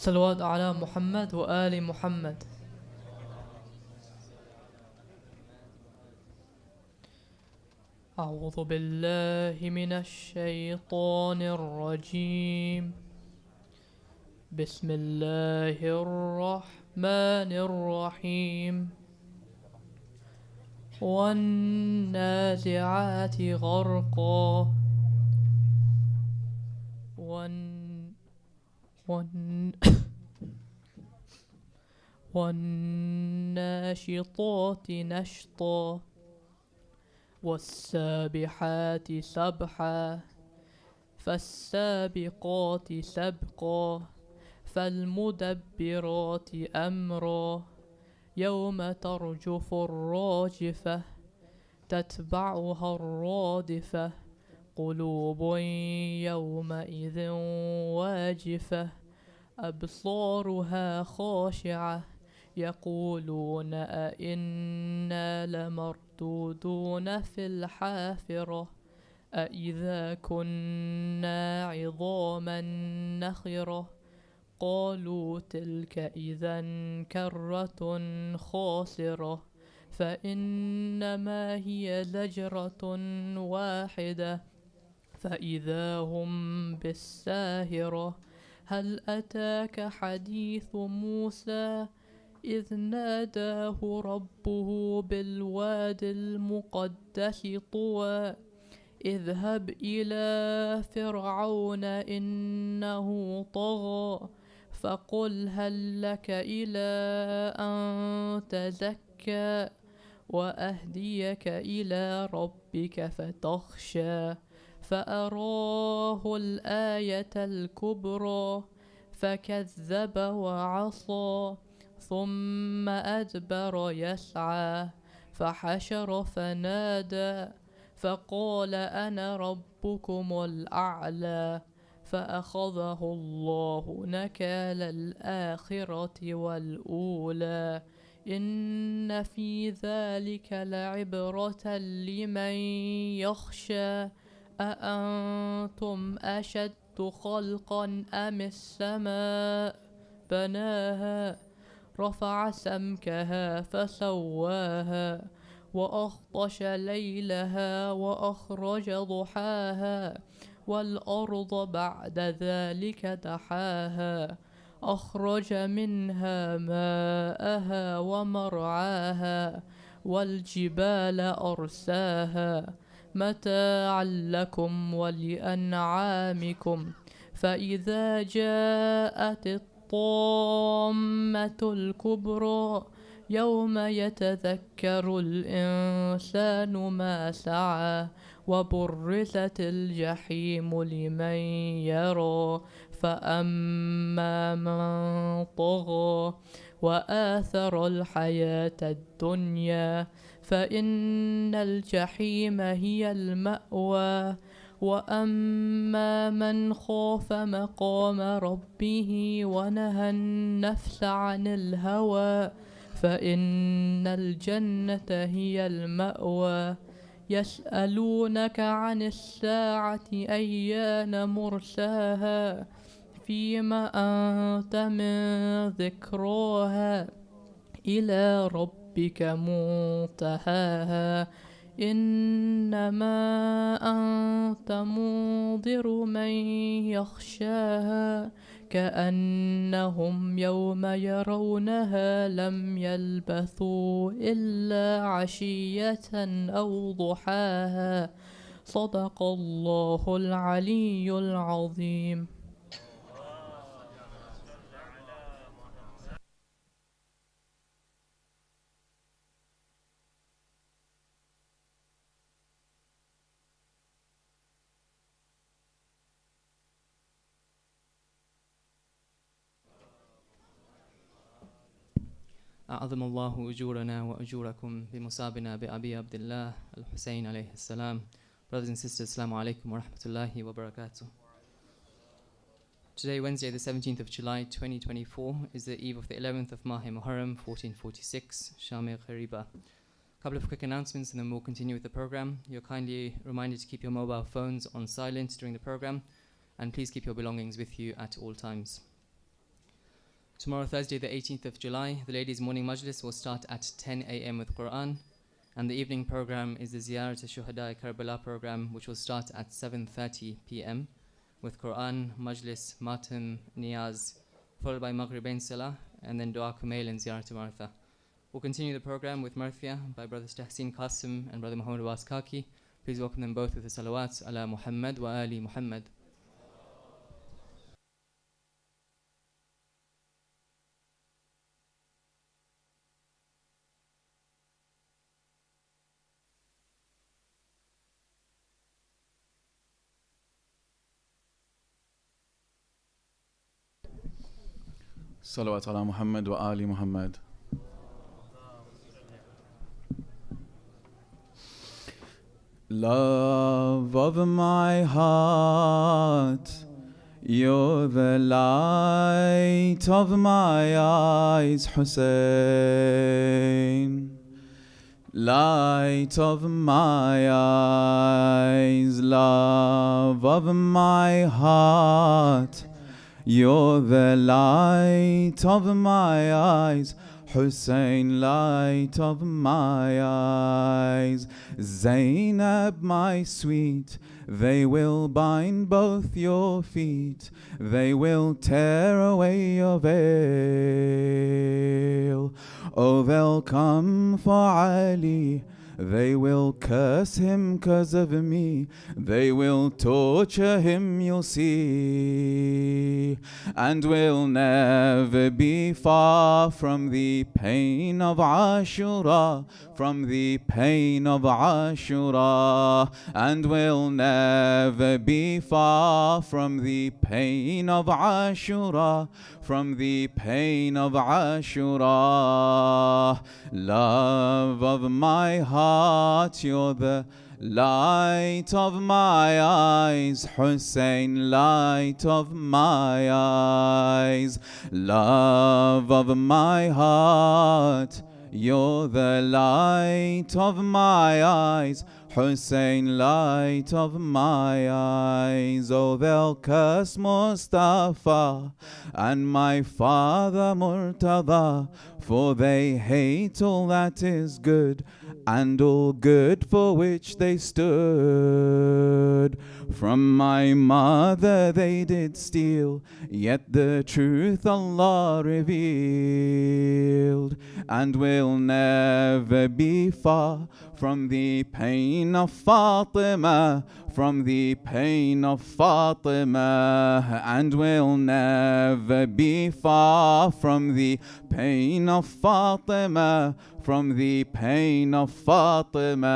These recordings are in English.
صلوات على محمد وآل محمد. أعوذ بالله من الشيطان الرجيم. بسم الله الرحمن الرحيم. والنازعات غرقا والناشطات نشطا والسابحات سبحا فالسابقات سبقا فالمدبرات أمرا يوم ترجف الراجفة تتبعها الرادفة قلوب يومئذ واجفة أبصارها خاشعة يقولون أئنا لمردودون في الحافرة أئذا كنا عظاما نخرة قالوا تلك إذا كرة خاسرة فإنما هي زجرة واحدة فإذا هم بالساهرة هل أتاك حديث موسى إذ ناداه ربه بالواد المقدس طوى اذهب إلى فرعون إنه طغى فقل هل لك إلى أن تزكى وأهديك إلى ربك فتخشى فأراه الآية الكبرى فكذب وعصى ثم أدبر يسعى فحشر فنادى فقال أنا ربكم الأعلى فأخذه الله نكال الآخرة والأولى إن في ذلك لعبرة لمن يخشى أأنتم أشد خلقا أم السماء بناها رفع سمكها فسواها وأغطش ليلها وأخرج ضحاها والأرض بعد ذلك دحاها أخرج منها ماءها ومرعاها والجبال أرساها متاعا لكم ولأنعامكم فإذا جاءت الطامة الكبرى يوم يتذكر الإنسان ما سعى وبرزت الجحيم لمن يرى فأما من طغى وآثر الحياة الدنيا فإن الجحيم هي المأوى وأما من خاف مقام ربه ونهى النفس عن الهوى فإن الجنة هي المأوى يسألونك عن الساعة أيان مرساها فيما أنت من ذكراها إلى ربك منتهاها إنما أنت منذر من يخشاها كأنهم يوم يرونها لم يلبثوا إلا عشية أو ضحاها صدق الله العلي العظيم. أعظم الله أجورنا وأجوركم بمصابنا بأبي عبد الله الحسين عليه السلام. Brothers and sisters, Assalamu alaikum wa rahmatullahi wa barakatuh. Today, Wednesday, the 17th of July, 2024, is the eve of the 11th of Muharram, 1446, SHAAM GHARIBAAN. A couple of quick announcements and then we'll continue with the program. You're kindly reminded to keep your mobile phones on silent during the program, and please keep your belongings with you at all times. Tomorrow, Thursday, the 18th of July, the ladies' morning majlis will start at 10 a.m. with Quran, and the evening program is the Ziyarat al-Shuhada Karbala program, which will start at 7:30 p.m. with Quran, majlis, matam, niyaz, followed by Maghribain Salah, and then Dua Kumail and Ziyarat Martha. We'll continue the program with Marthia by Brothers Tahsin Qasim and Brother Muhammad Abbas Kaki. Please welcome them both with the salawats ala Muhammad wa ali Muhammad. Salawat ala Muhammad wa ali Muhammad. Love of my heart, you're the light of my eyes, Hussein. Light of my eyes, love of my heart, you're the light of my eyes, Hussein, light of my eyes. Zaynab, my sweet, they will bind both your feet, they will tear away your veil. Oh, they'll come for Ali, they will curse him 'cause of me, they will torture him, you'll see, and we'll never be far from the pain of Ashura, from the pain of Ashura, and we'll never be far from the pain of Ashura, from the pain of Ashura. Love of my heart, you're the light of my eyes, Hussein, light of my eyes. Love of my heart, you're the light of my eyes, Hussein, light of my eyes. Oh, they'll curse Mustafa and my father Murtada, for they hate all that is good and all good for which they stood. From my mother they did steal, yet the truth Allah revealed, and will never be far from the pain of Fatima, from the pain of Fatima, and will never be far from the pain of Fatima, from the pain of Fatima.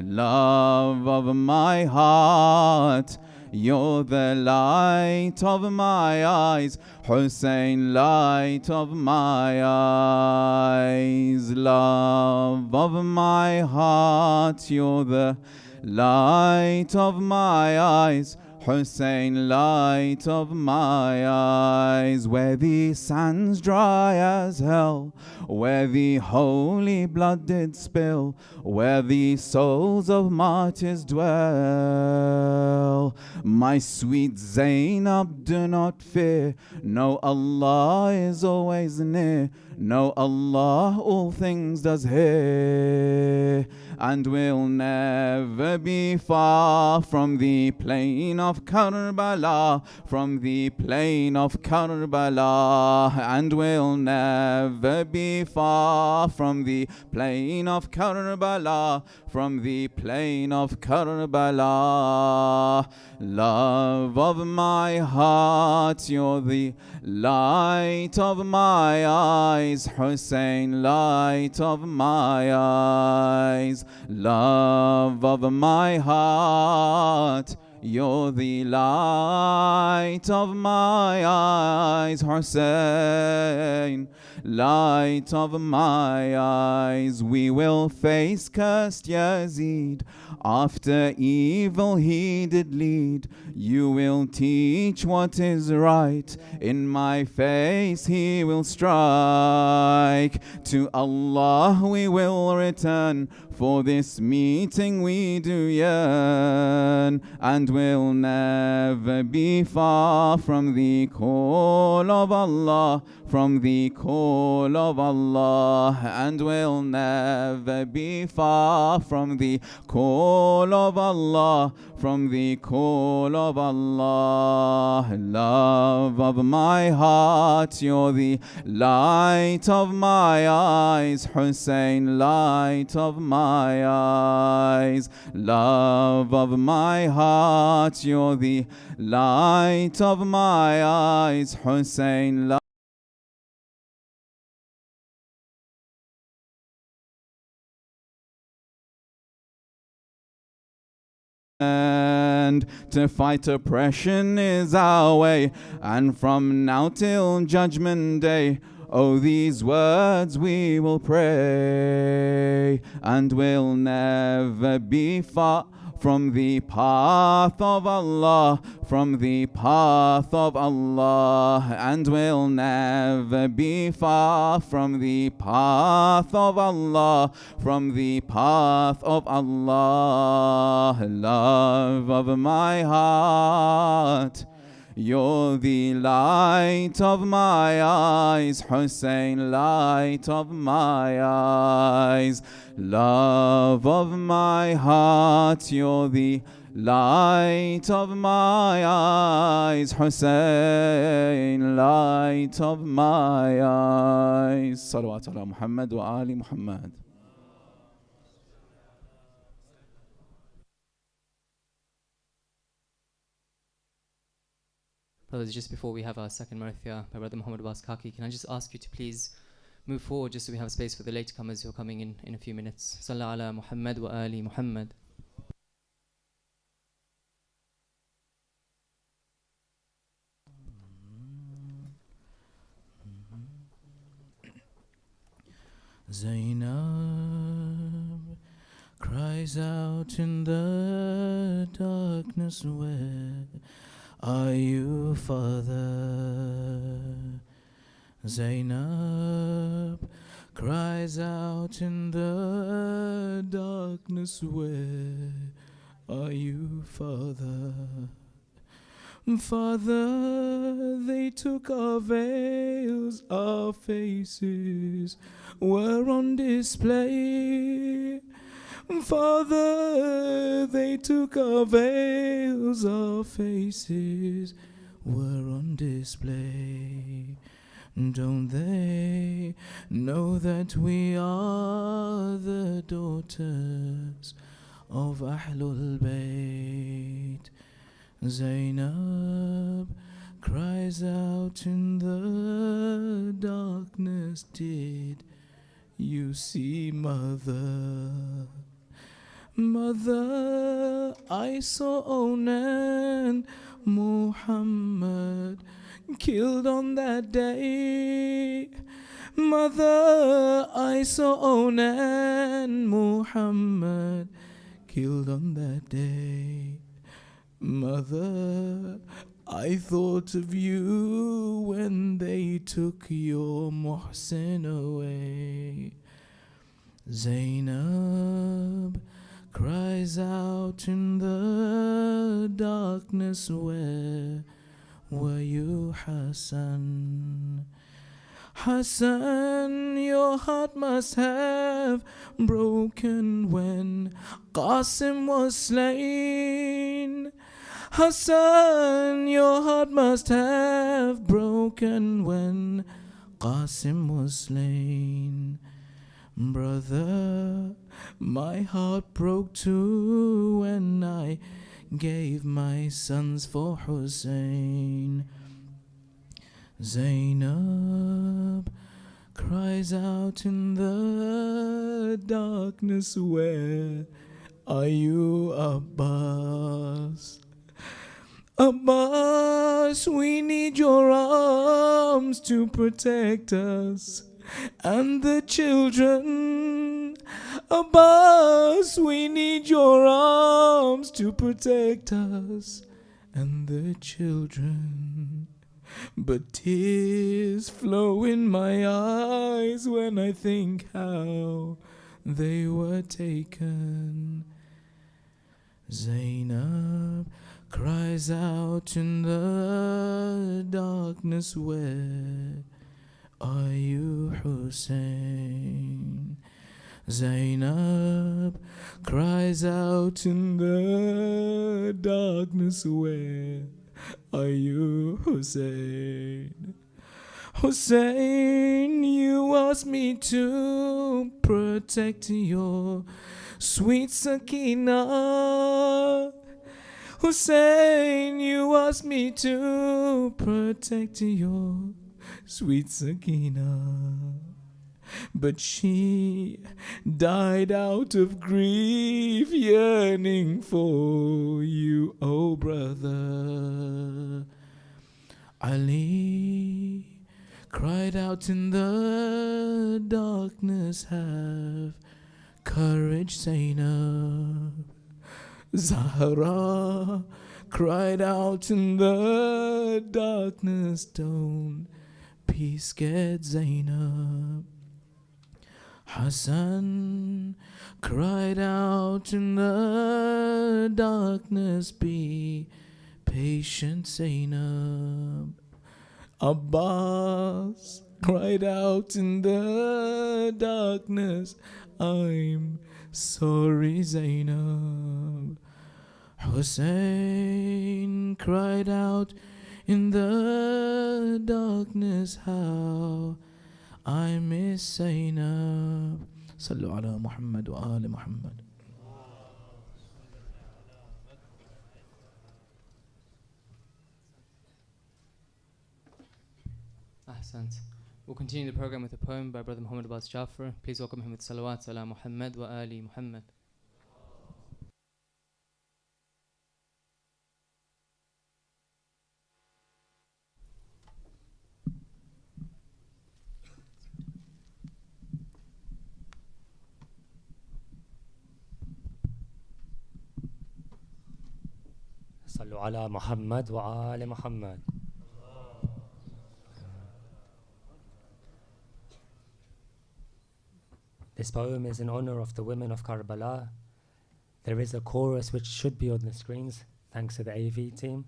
Love of my heart, you're the light of my eyes, Hussein, light of my eyes. Love of my heart, you're the light of my eyes, Hussein, light of my eyes. Where the sands dry as hell, where the holy blood did spill, where the souls of martyrs dwell, my sweet Zaynab, do not fear. No, Allah is always near. No, Allah all things does hear, and will never be far from the plain of Karbala, from the plain of Karbala, and will never be far from the plain of Karbala, from the plain of Karbala. Love of my heart, you're the light of my eyes, Hussein, light of my eyes. Love of my heart, you're the light of my eyes, Hussein, light of my eyes. We will face cursed Yazid, after evil he did lead. You will teach what is right, in my face he will strike. To Allah we will return, for this meeting we do yearn. and will never be far from the call of Allah, from the call of Allah, and will never be far from the call of Allah, from the call of Allah. Love of my heart, you're the light of my eyes, Hussein, light of my eyes. Love of my heart, you're the light of my eyes, Hussein, and to fight oppression is our way, and from now till judgment day, oh, these words we will pray, and will never be far from the path of Allah, from the path of Allah, and will never be far from the path of Allah, from the path of Allah. Love of my heart, you're the light of my eyes, Hussein, light of my eyes. Love of my heart, you're the light of my eyes, Hussein, light of my eyes. Salawat ala Muhammad wa ali Muhammad. Brothers, just before we have our second marathia by Brother Muhammad Abbas Kaki, can I just ask you to please move forward just so we have space for the latecomers who are coming in a few minutes. Sallallahu ala Muhammad wa ali Muhammad. Zaynab cries out in the darkness, where are you, Father? Zaynab cries out in the darkness, where are you, Father? Father, they took our veils, our faces were on display. Father, they took our veils, our faces were on display. Don't they know that we are the daughters of Ahlul Bayt? Zaynab cries out in the darkness, did you see, Mother? Mother, I saw Onan Muhammad killed on that day. Mother, I saw Onan Muhammad killed on that day. Mother, I thought of you when they took your Muhsin away. Zaynab cries out in the darkness, where were you, Hassan? Hassan, your heart must have broken when Qasim was slain. Hassan, your heart must have broken when Qasim was slain. Brother, my heart broke too when I gave my sons for Hussein. Zaynab cries out in the darkness, where are you, Abbas? Abbas, we need your arms to protect us and the children. Abbas, we need your arms to protect us and the children. But tears flow in my eyes when I think how they were taken. Zaynab cries out in the darkness, where are you, Hussein? Zaynab cries out in the darkness, where are you, Hussein? Hussein, you asked me to protect your sweet Sakina. Hussein, you asked me to protect your sweet Sakina. But she died out of grief, yearning for you, oh brother. Ali cried out in the darkness, have courage, Zaynab. Zahra cried out in the darkness, don't be scared, Zaynab. Hassan cried out in the darkness, be patient, Zaynab. Abbas cried out in the darkness, I'm sorry, Zaynab. Hussein cried out in the darkness, how I miss Zaynab. Sallu ala Muhammad wa ali Muhammad. Ahsant. We'll continue the program with a poem by Brother Muhammad Abbas Jafar. Please welcome him with salawat ala Muhammad wa ali Muhammad. صلوا على محمد وآل محمد. This poem is in honor of the women of Karbala. There is a chorus which should be on the screens, thanks to the AV team.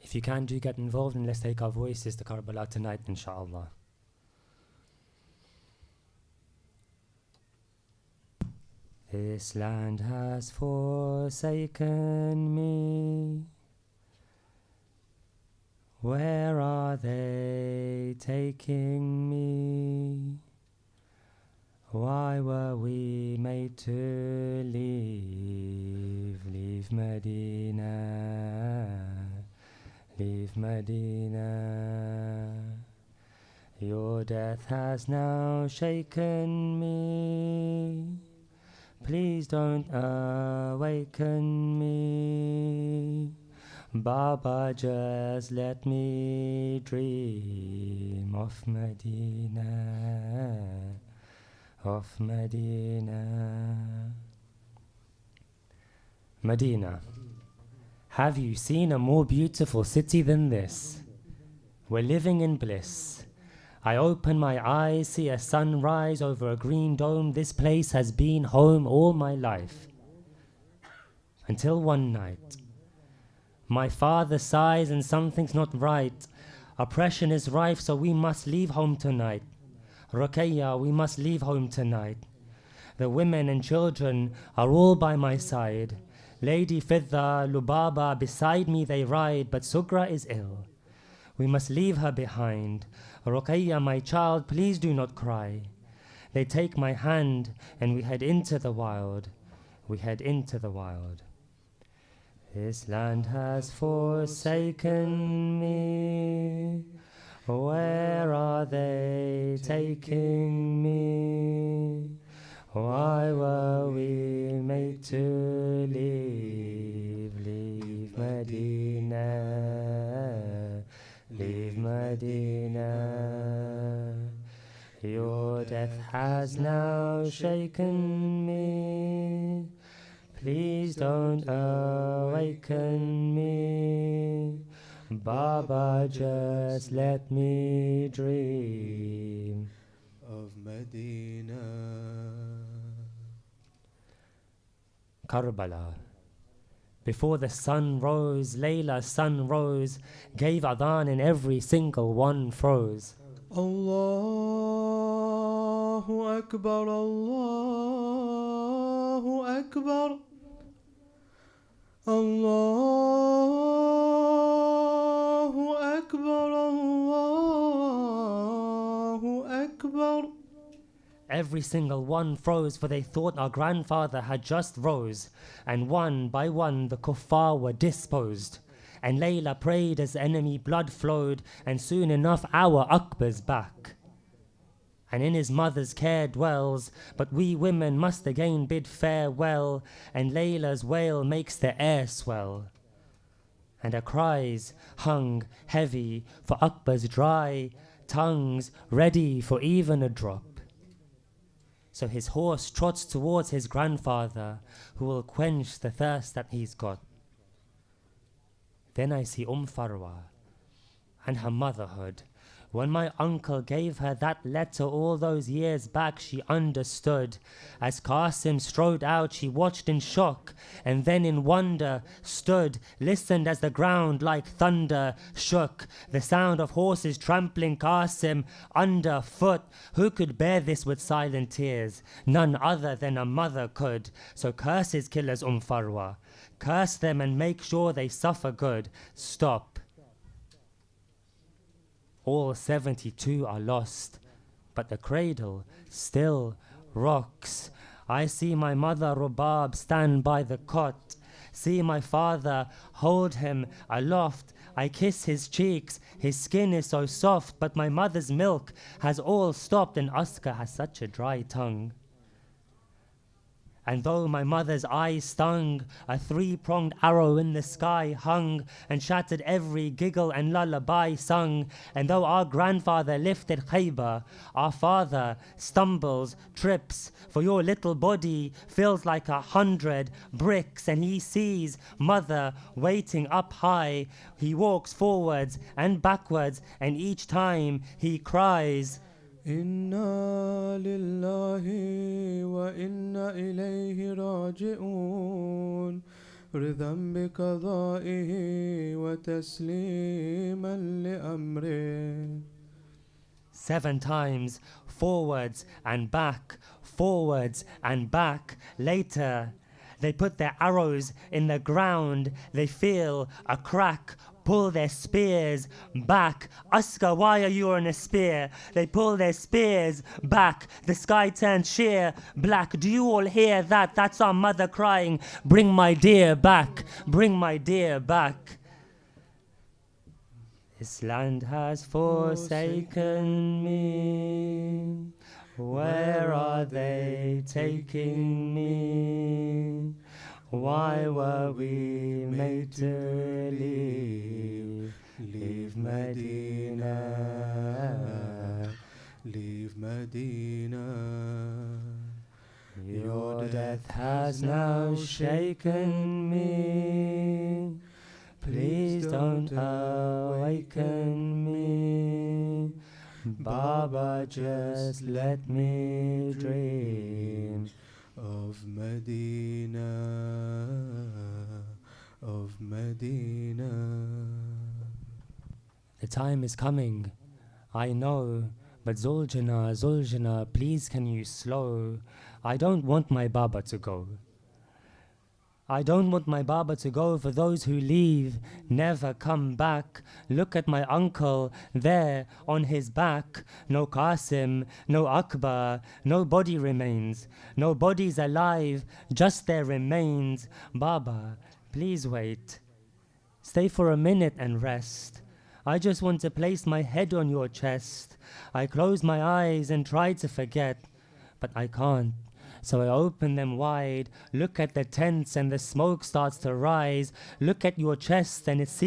If you can, do get involved, and let's take our voices to Karbala tonight, inshallah. This land has forsaken me. Where are they taking me? Why were we made to leave? Leave Medina, leave Medina. Your death has now shaken me. Please don't awaken me. Baba, just let me dream of Medina, of Medina. Medina, have you seen a more beautiful city than this? We're living in bliss. I open my eyes, see a sunrise over a green dome. This place has been home all my life. Until one night, my father sighs and something's not right. Oppression is rife, so we must leave home tonight. Ruqayya, we must leave home tonight. The women and children are all by my side. Lady Fidda, Lubaba, beside me they ride, but Sugra is ill. We must leave her behind. Ruqayya, my child, please do not cry. They take my hand and we head into the wild. We head into the wild. This land has forsaken me. Where are they taking me? Why were we made to leave? Leave Medina, leave Medina. Your death has now shaken me. Please don't awaken me. Baba, just let me dream of Medina. Karbala, Before the sun rose, Layla's sun rose, gave adhan and every single one froze. Allahu Akbar, Allahu Akbar, Allahu Akbar, Allahu Akbar. Every single one froze, for they thought our grandfather had just rose, and one by one the kuffar were disposed. And Layla prayed as enemy blood flowed, and soon enough our Akbar's back. And in his mother's care dwells, but we women must again bid farewell, and Layla's wail makes the air swell. And her cries hung heavy for Akbar's dry tongues, ready for even a drop. So his horse trots towards his grandfather, who will quench the thirst that he's got. Then I see Farwa and her motherhood. When my uncle gave her that letter all those years back, she understood. As Qasim strode out, she watched in shock, and then in wonder stood, listened as the ground like thunder shook. The sound of horses trampling Qasim underfoot. Who could bear this with silent tears? None other than a mother could. So curse his killers, Farwa. Curse them and make sure they suffer good. Stop. All 72 are lost, but the cradle still rocks. I see my mother Rubab stand by the cot, see my father hold him aloft. I kiss his cheeks, his skin is so soft, but my mother's milk has all stopped, and Aska has such a dry tongue. And though my mother's eyes stung, a three-pronged arrow in the sky hung, and shattered every giggle and lullaby sung. And though our grandfather lifted Khaybar, our father stumbles, trips, for your little body feels like 100 bricks. And he sees mother waiting up high. He walks forwards and backwards, and each time he cries, Inna lillahi wa inna ilayhi raji'un, ridhan bi qada'ihi wa tasliman li amri. 7 times, forwards and back, forwards and back. Later, they put their arrows in the ground. They feel a crack, pull their spears back. Aska, why are you on a spear? They pull their spears back. The sky turns sheer black. Do you all hear that? That's our mother crying, bring my dear back, bring my dear back. This land has forsaken me. Where are they taking me? Why were we made to leave? Leave Medina, Leave Medina. Your death has now shaken me. Please don't awaken me. Baba, just let me dream Of Medina, of Medina. The time is coming, I know, but Zuljana, please can you slow? I don't want my Baba to go. I don't want my Baba to go, for those who leave never come back. Look at my uncle there on his back. No Qasim, no Akbar, no body remains. No bodies alive, just their remains. Baba, please wait. Stay for a minute and rest. I just want to place my head on your chest. I close my eyes and try to forget, but I can't. So I open them wide, look at the tents and the smoke starts to rise. Look at your chest and it's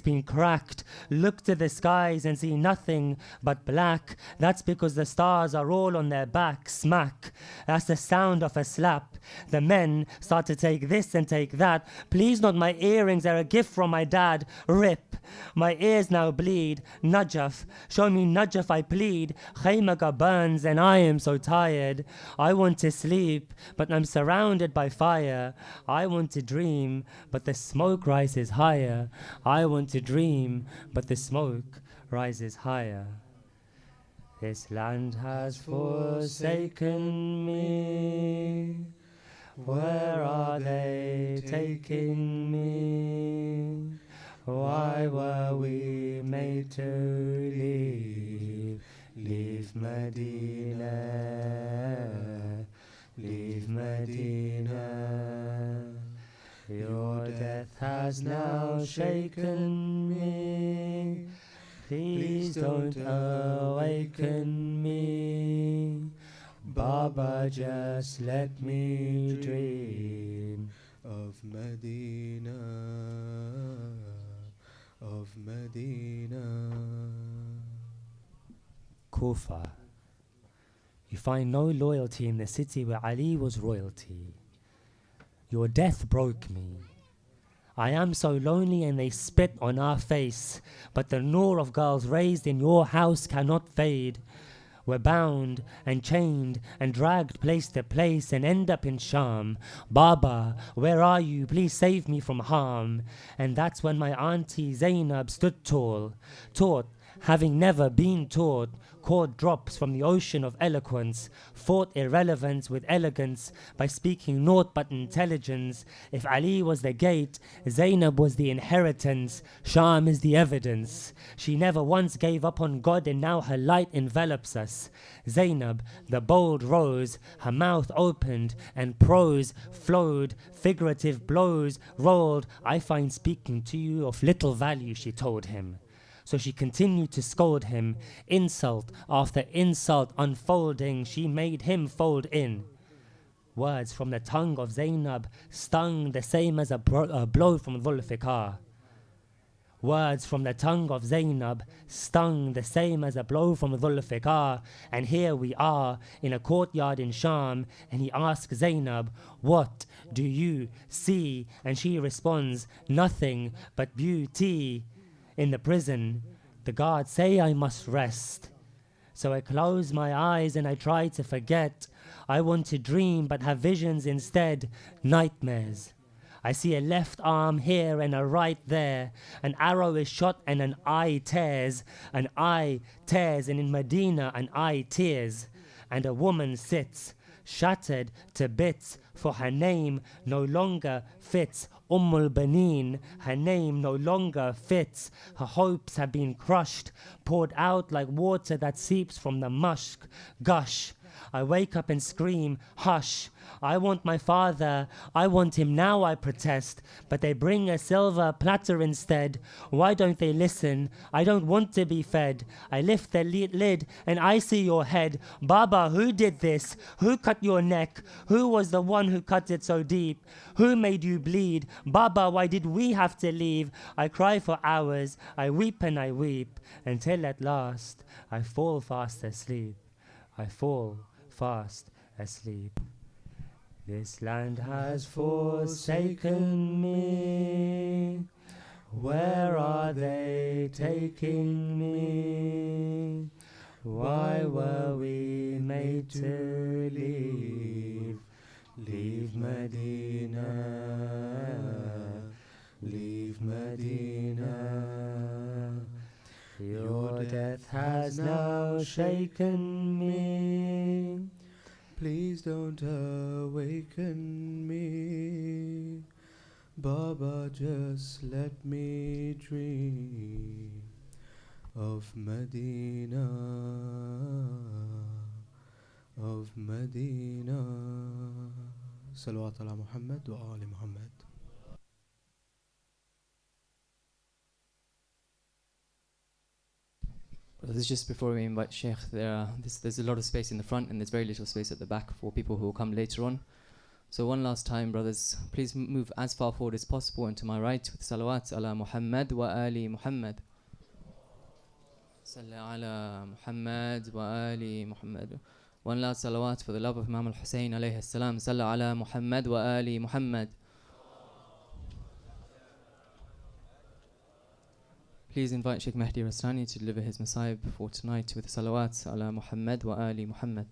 been cracked. Look to the skies and see nothing but black. That's because the stars are all on their back, smack. That's the sound of a slap. The men start to take this and take that. Please not my earrings, they're a gift from my dad. Rip. My ears now bleed. Najaf. Show me Najaf, I plead. Khaymaga burns and I am so tired. I want to to sleep, but I'm surrounded by fire. I want to dream, but the smoke rises higher. I want to dream, but the smoke rises higher. This land has forsaken me. Where are they taking me? Why were we made to leave? Leave Medina, leave Medina. Your death has now shaken me. Please don't awaken me. Baba, just let me dream of Medina, of Medina. Kufa. You find no loyalty in the city where Ali was royalty. Your death broke me. I am so lonely and they spit on our face, but the noor of girls raised in your house cannot fade. We're bound and chained and dragged place to place and end up in SHAAM. Baba, where are you? Please save me from harm. And that's when my auntie Zaynab stood tall, taught, having never been taught, caught drops from the ocean of eloquence, fought irrelevance with elegance by speaking naught but intelligence. If Ali was the gate, Zaynab was the inheritance, SHAAM is the evidence. She never once gave up on God and now her light envelops us. Zaynab, the bold rose, her mouth opened and prose flowed, figurative blows rolled. I find speaking to you of little value, she told him. So she continued to scold him, insult after insult unfolding, she made him fold in. Words from the tongue of Zaynab stung the same as a blow from Zulfikar. Words from the tongue of Zaynab stung the same as a blow from Zulfikar. And here we are in a courtyard in SHAAM, and he asks Zaynab, what do you see? And she responds, nothing but beauty. In the prison, the guards say I must rest. So I close my eyes and I try to forget. I want to dream but have visions instead, nightmares. I see a left arm here and a right there. An arrow is shot and an eye tears. An eye tears, and in Medina an eye tears. And a woman sits, shattered to bits, for her name no longer fits. Baneen, her name no longer fits. Her hopes have been crushed, poured out like water that seeps from the musk gush. I wake up and scream, hush. I want my father, I want him now, I protest. But they bring a silver platter instead. Why don't they listen? I don't want to be fed. I lift the lid and I see your head. Baba, who did this? Who cut your neck? Who was the one who cut it so deep? Who made you bleed? Baba, why did we have to leave? I cry for hours, I weep and I weep, until at last I fall fast asleep. I fall fast asleep. This land has forsaken me. Where are they taking me? Why were we made to leave? Leave Medina, leave Medina. Your death has now shaken me. Please don't awaken me. Baba, just let me dream of Medina, of Medina. Salawat ala Muhammad wa ali Muhammad. This is just before we invite Shaykh. There's a lot of space in the front and there's very little space at the back for people who will come later on. So one last time, brothers, please move as far forward as possible and to my right with salawat ala Muhammad wa ali Muhammad. Salli ala Muhammad wa ali Muhammad. One last salawat for the love of Imam al-Hussein alayhi salam. Salli ala Muhammad wa ali Muhammad. Please invite Shaykh Mahdi Rastani to deliver his Masayib for tonight with salawat ala Muhammad wa ali Muhammad.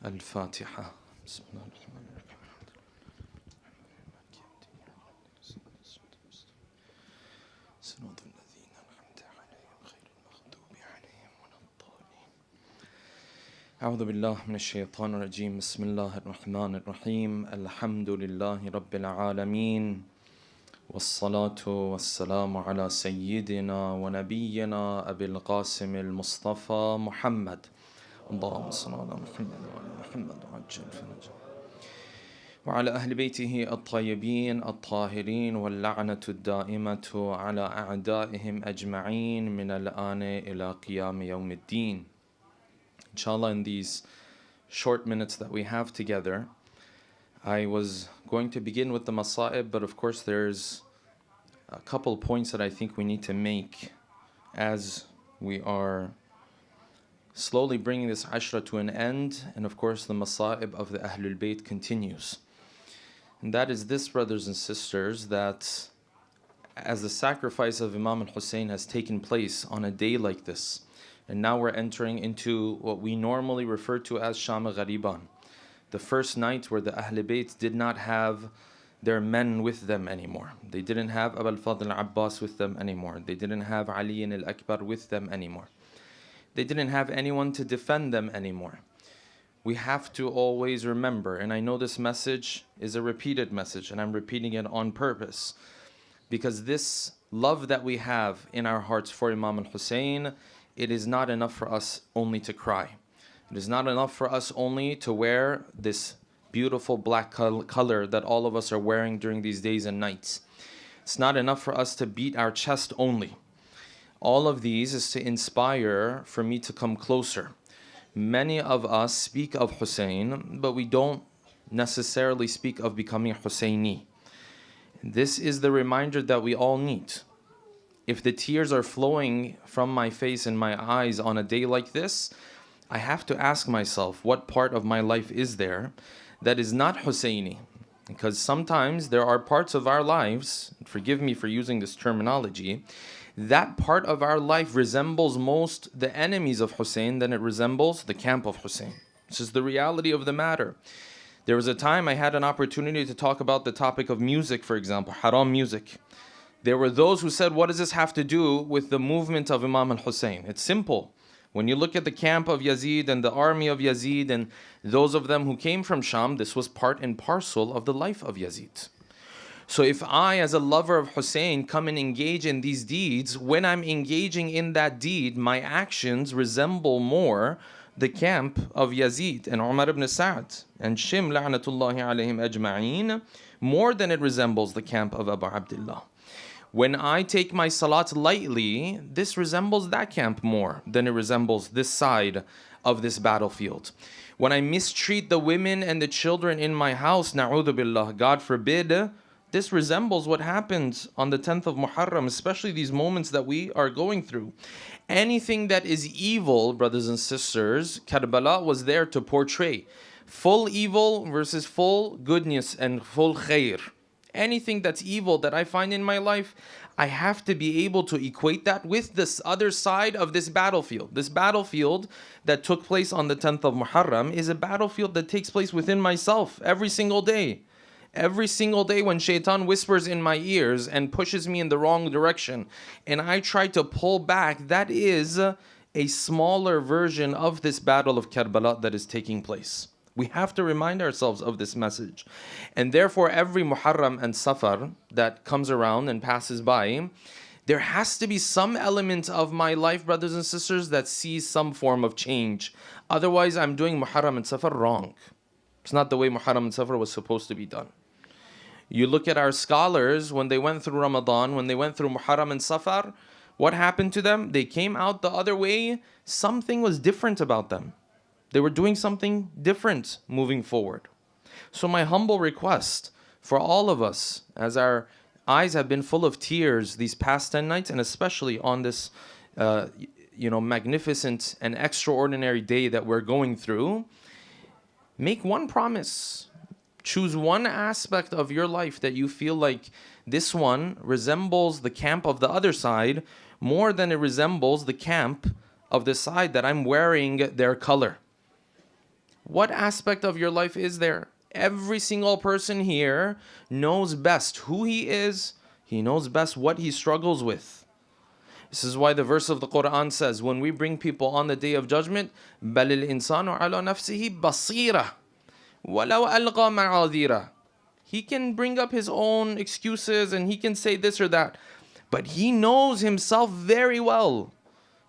الفاتحة. بسم الله الرحمن الرحيم. صراط الذين أنعمت عليهم غير المغضوب عليهم ولا الضالين. أعوذ بالله من الشيطان الرجيم. بسم الله الرحمن الرحيم. الحمد لله رب العالمين، والصلاة والسلام على سيدنا ونبينا أبي القاسم المصطفى محمد. اللهم صل على محمد وعلى محمد وعجل فرجه وعلى أهل بيته الطيبين الطاهرين، واللعنة الدائمة على أعدائهم أجمعين من الآن إلى قيام يوم الدين. Inshallah, in these short minutes that we have together, I was going to begin with the masa'ib, but of course there's a couple points that I think we need to make as we are slowly bringing this ashra to an end, and of course the masa'ib of the Ahlul Bayt continues. And that is this, brothers and sisters, that as the sacrifice of Imam al-Hussein has taken place on a day like this, and now we're entering into what we normally refer to as SHAAM GHARIBAAN, the first night where the Ahlul Bayt did not have their men with them anymore. They didn't have Abu al-Fadl al-Abbas with them anymore. They didn't have Ali al-Akbar with them anymore. They didn't have anyone to defend them anymore. We have to always remember, and I know this message is a repeated message, and I'm repeating it on purpose, because this love that we have in our hearts for Imam al-Hussein, it is not enough for us only to cry. It is not enough for us only to wear this beautiful black color that all of us are wearing during these days and nights. It's not enough for us to beat our chest only. All of these is to inspire for me to come closer. Many of us speak of Hussein, but we don't necessarily speak of becoming Husseini. This is the reminder that we all need. If the tears are flowing from my face and my eyes on a day like this, I have to ask myself, what part of my life is there that is not Husseini? Because sometimes there are parts of our lives, forgive me for using this terminology, that part of our life resembles most the enemies of Hussein than it resembles the camp of Hussein. This is the reality of the matter. There was a time I had an opportunity to talk about the topic of music, for example, haram music. There were those who said, what does this have to do with the movement of Imam al-Hussein? It's simple. When you look at the camp of Yazid and the army of Yazid and those of them who came from Sham, this was part and parcel of the life of Yazid. So if I, as a lover of Hussein, come and engage in these deeds, when I'm engaging in that deed, my actions resemble more the camp of Yazid and Umar ibn Sa'd and Shim la'natullahi alayhim ajma'een, more than it resembles the camp of Abu Abdullah. When I take my salat lightly, this resembles that camp more than it resembles this side of this battlefield. When I mistreat the women and the children in my house, na'udhu billah, God forbid, this resembles what happened on the 10th of Muharram, especially these moments that we are going through. Anything that is evil, brothers and sisters, Karbala was there to portray. Full evil versus full goodness and full khair. Anything that's evil that I find in my life, I have to be able to equate that with this other side of this battlefield. This battlefield that took place on the 10th of Muharram is a battlefield that takes place within myself every single day. Every single day when shaitan whispers in my ears and pushes me in the wrong direction and I try to pull back, that is a smaller version of this battle of Karbala that is taking place. We have to remind ourselves of this message. And therefore every Muharram and Safar that comes around and passes by, there has to be some element of my life, brothers and sisters, that sees some form of change. Otherwise I'm doing Muharram and Safar wrong. It's not the way Muharram and Safar was supposed to be done. You look at our scholars, when they went through Ramadan, when they went through Muharram and Safar, what happened to them? They came out the other way. Something was different about them. They were doing something different moving forward. So my humble request for all of us, as our eyes have been full of tears these past 10 nights, and especially on this magnificent and extraordinary day that we're going through, make one promise. Choose one aspect of your life that you feel like this one resembles the camp of the other side more than it resembles the camp of the side that I'm wearing their color. What aspect of your life is there? Every single person here knows best who he is. He knows best what he struggles with. This is why the verse of the Quran says, when we bring people on the day of judgment, بَلِ الْإِنسَانُ عَلَى نَفْسِهِ بَصِيرًا وَلَوْ أَلْقَى مَعَاذِيرًا. He can bring up his own excuses and he can say this or that, but he knows himself very well.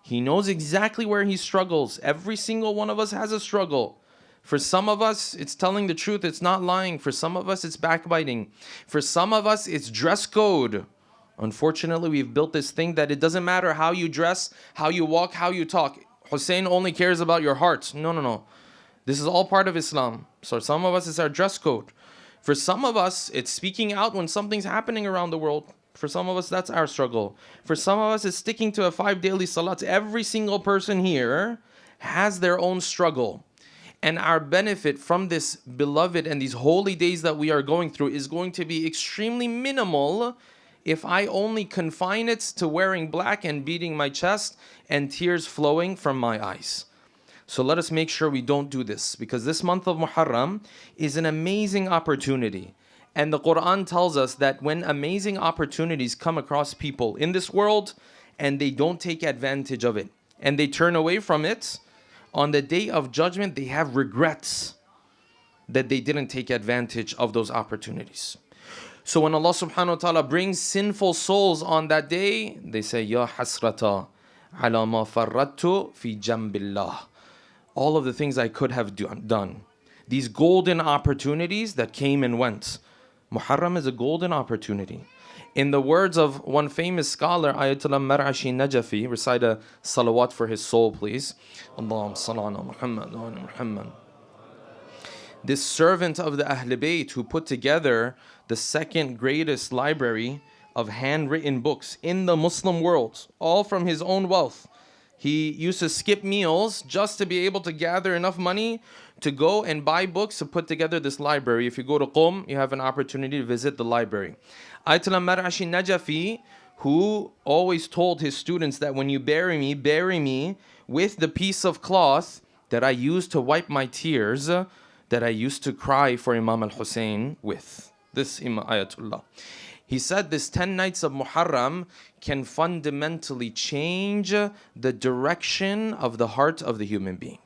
He knows exactly where he struggles. Every single one of us has a struggle. For some of us, it's telling the truth, it's not lying. For some of us, it's backbiting. For some of us, it's dress code. Unfortunately, we've built this thing that it doesn't matter how you dress, how you walk, how you talk. Hussein only cares about your heart. No. This is all part of Islam. So some of us, it's our dress code. For some of us, it's speaking out when something's happening around the world. For some of us, that's our struggle. For some of us, it's sticking to a 5 daily salats. Every single person here has their own struggle. And our benefit from this beloved and these holy days that we are going through is going to be extremely minimal if I only confine it to wearing black and beating my chest and tears flowing from my eyes. So let us make sure we don't do this, because this month of Muharram is an amazing opportunity. And the Quran tells us that when amazing opportunities come across people in this world and they don't take advantage of it and they turn away from it, on the day of judgment they have regrets that they didn't take advantage of those opportunities. So when Allah subhanahu wa ta'ala brings sinful souls on that day, they say, Ya hasrata ala ma farrattu fi jambillah. All of the things I could have done. These golden opportunities that came and went. Muharram is a golden opportunity. In the words of one famous scholar, Ayatollah Mar'ashi Najafi, recite a salawat for his soul, please. Allahumma salli ala Muhammad wa ala Muhammad. This servant of the Ahl Bayt who put together the second greatest library of handwritten books in the Muslim world, all from his own wealth. He used to skip meals just to be able to gather enough money to go and buy books to put together this library. If you go to Qom, you have an opportunity to visit the library. Ayatollah Mar'ashi Najafi, who always told his students that when you bury me with the piece of cloth that I used to wipe my tears, that I used to cry for Imam al-Hussein with. This Ayatollah. He said this 10 nights of Muharram can fundamentally change the direction of the heart of the human being.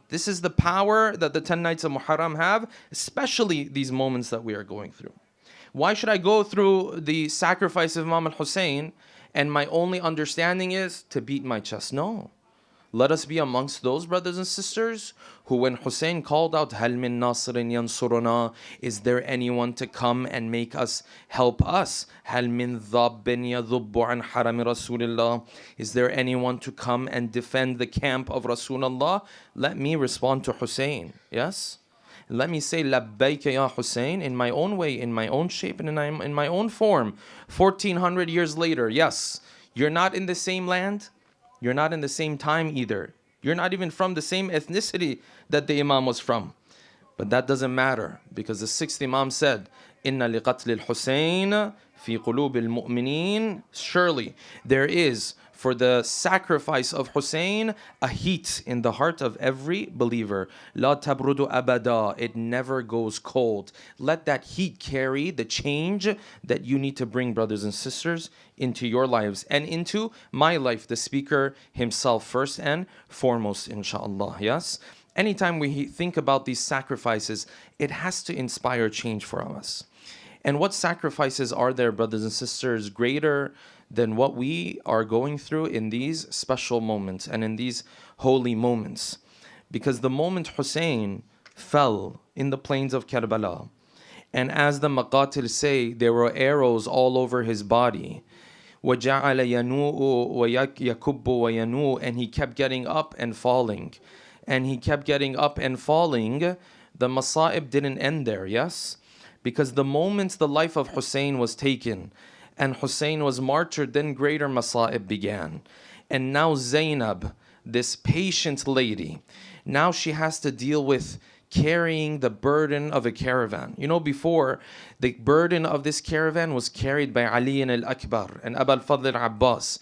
This is the power that the 10 nights of Muharram have, especially these moments that we are going through. Why should I go through the sacrifice of Imam al-Hussein and my only understanding is to beat my chest? No. Let us be amongst those brothers and sisters who, when Hussein called out, Hal min nasirin yansuruna, is there anyone to come and make us help us? Hal min dhabbin yadhubbu an harami Rasulillah, is there anyone to come and defend the camp of Rasulullah? Let me respond to Hussein. Yes? Let me say labbayka ya Hussein in my own way, in my own shape, and in my own form. 1400 years later, yes, you're not in the same land. You're not in the same time either. You're not even from the same ethnicity that the Imam was from. But that doesn't matter, because the 6th Imam said, Inna liqatl al-Husayn fi qulub al-mu'minin. Surely there is, for the sacrifice of Hussein, a heat in the heart of every believer. La tabrudu abada. It never goes cold. Let that heat carry the change that you need to bring, brothers and sisters, into your lives and into my life, the speaker himself first and foremost, inshallah. Yes? Anytime we think about these sacrifices, it has to inspire change for us. And what sacrifices are there, brothers and sisters, greater than what we are going through in these special moments and in these holy moments? Because the moment Hussein fell in the plains of Karbala, and as the Maqatil say, there were arrows all over his body, وَجَعَلَ يَنُوءُ وَيَكُبُّ وَيَنُوءُ, and he kept getting up and falling. And he kept getting up and falling. The masa'ib didn't end there, yes? Because the moment the life of Hussein was taken and Hussein was martyred, then greater masa'ib began. And now Zaynab, this patient lady, now she has to deal with carrying the burden of a caravan. You know, before, the burden of this caravan was carried by Ali al-Akbar and Abu al-Fadl al-Abbas.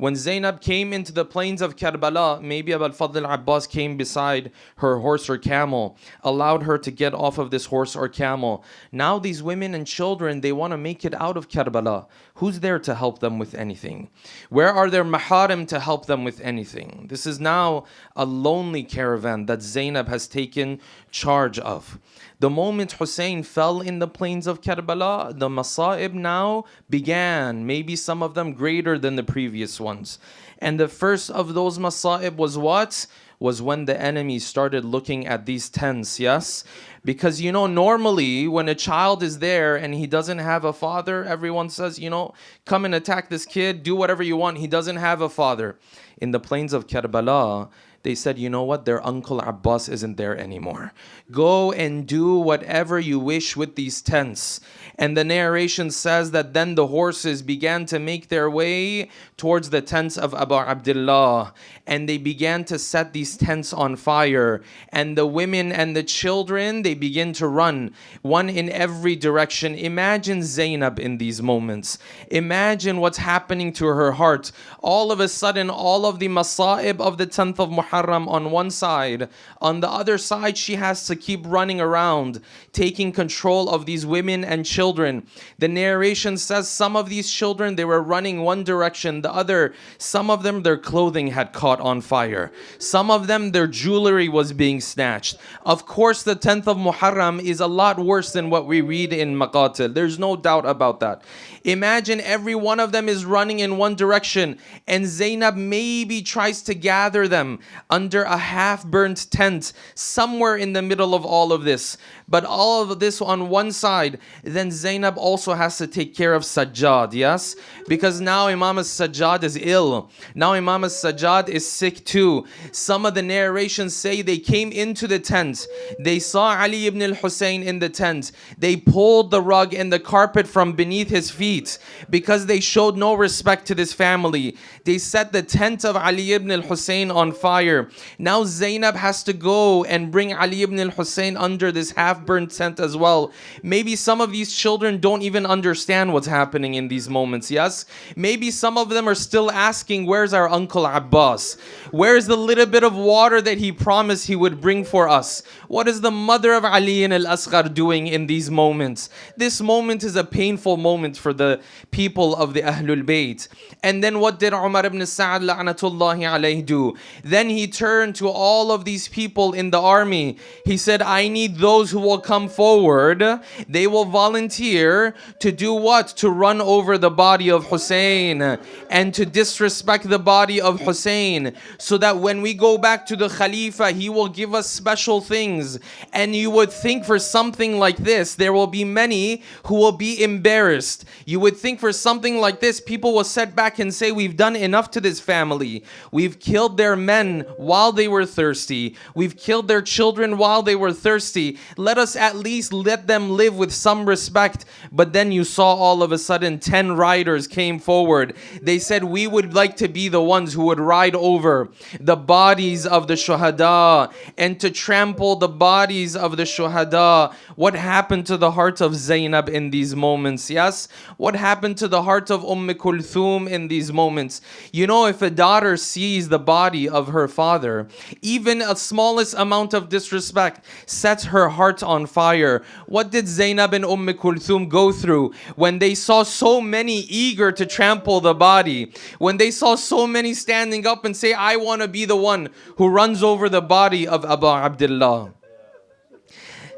When Zaynab came into the plains of Karbala, maybe Abul Fadl Abbas came beside her horse or camel, allowed her to get off of this horse or camel. Now these women and children, they want to make it out of Karbala. Who's there to help them with anything? Where are their maharim to help them with anything? This is now a lonely caravan that Zaynab has taken charge of. The moment Hussein fell in the plains of Karbala, the masa'ib now began, maybe some of them greater than the previous ones. And the first of those masa'ib was what? Was when the enemy started looking at these tents, yes? Because, you know, normally when a child is there and he doesn't have a father, everyone says, you know, come and attack this kid, do whatever you want. He doesn't have a father. In the plains of Karbala, they said, you know what, their uncle Abbas isn't there anymore. Go and do whatever you wish with these tents. And the narration says that then the horses began to make their way towards the tents of Abu Abdullah. And they began to set these tents on fire. And the women and the children, they begin to run, one in every direction. Imagine Zaynab in these moments. Imagine what's happening to her heart. All of a sudden, all of the masa'ib of the 10th of Muharram on one side. On the other side, she has to keep running around, taking control of these women and children. The narration says some of these children, they were running one direction, the other. Some of them, their clothing had caught on fire. Some of them, their jewelry was being snatched. Of course, the 10th of Muharram is a lot worse than what we read in Maqatil. There's no doubt about that. Imagine every one of them is running in one direction, and Zaynab maybe tries to gather them under a half-burnt tent somewhere in the middle of all of this. But all of this on one side, then Zaynab also has to take care of Sajjad, yes? Because now Imam as-Sajjad is ill. Now Imam as-Sajjad is sick too. Some of the narrations say they came into the tent. They saw Ali ibn al-Hussein in the tent. They pulled the rug and the carpet from beneath his feet because they showed no respect to this family. They set the tent of Ali ibn al-Hussein on fire. Now Zaynab has to go and bring Ali ibn al-Hussein under this half-burnt tent as well. Maybe some of these children don't even understand what's happening in these moments, yes? Maybe some of them are still asking, where's our uncle Abbas? Where's the little bit of water that he promised he would bring for us? What is the mother of Ali al-Asghar doing in these moments? This moment is a painful moment for the people of the Ahlul Bayt. And then what did Umar ibn Sa'ad la'natullahi alayhi do? Then he turned to all of these people in the army. He said, I need those who will come forward. They will volunteer to do what? To run over the body of Hussein and to disrespect the body of Hussein, so that when we go back to the Khalifa, he will give us special things. And you would think for something like this, there will be many who will be embarrassed. You would think for something like this, people will sit back and say, we've done enough to this family. We've killed their men while they were thirsty. We've killed their children while they were thirsty. Let us at least let them live with some respect. But then you saw all of a sudden 10 riders came forward. They said, we would like to be the ones who would ride over the bodies of the shuhada and to trample the bodies of the shuhada. What happened to the heart of Zaynab in these moments? Yes? What happened to the heart of Kulthum in these moments? You know, if a daughter sees the body of her father, even a smallest amount of disrespect sets her heart on fire. What did Zaynab and Kulthum go through when they saw so many eager to trample the body? When they saw so many standing up and say, I want to be the one who runs over the body of Abu Abdullah.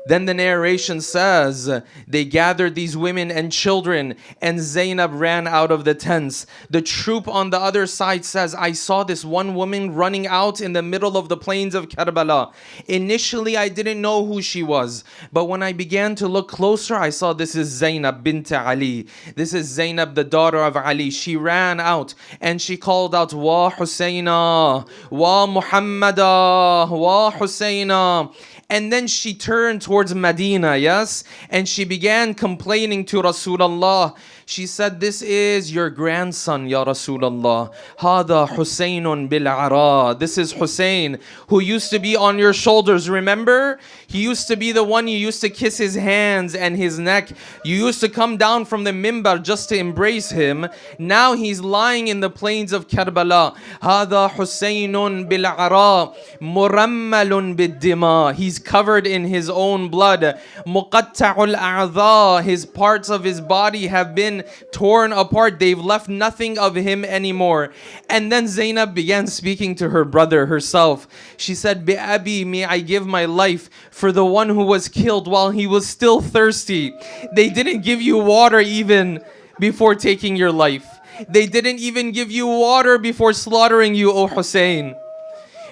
Then the narration says, they gathered these women and children, and Zaynab ran out of the tents. The troop on the other side says, I saw this one woman running out in the middle of the plains of Karbala. Initially, I didn't know who she was. But when I began to look closer, I saw this is Zaynab bint Ali. This is Zaynab, the daughter of Ali. She ran out and she called out, Wa Husayna, Wa Muhammada, Wa Husayna. And then she turned towards Medina, yes? And she began complaining to Rasulullah. She said, this is your grandson, Ya Rasulullah. Hada Husaynun bil-Ara. This is Hussein, who used to be on your shoulders, remember? He used to be the one you used to kiss his hands and his neck. You used to come down from the mimbar just to embrace him. Now he's lying in the plains of Karbala. Hada Husaynun bil-Ara. Murammalun bid-Dima. He's covered in his own blood. Muqatta'ul a'dha. His parts of his body have been torn apart. They've left nothing of him anymore. And then Zaynab began speaking to her brother herself. She said, Bi Abi, may I give my life for the one who was killed while he was still thirsty. They didn't give you water even before taking your life. They didn't even give you water before slaughtering you, O Hussein.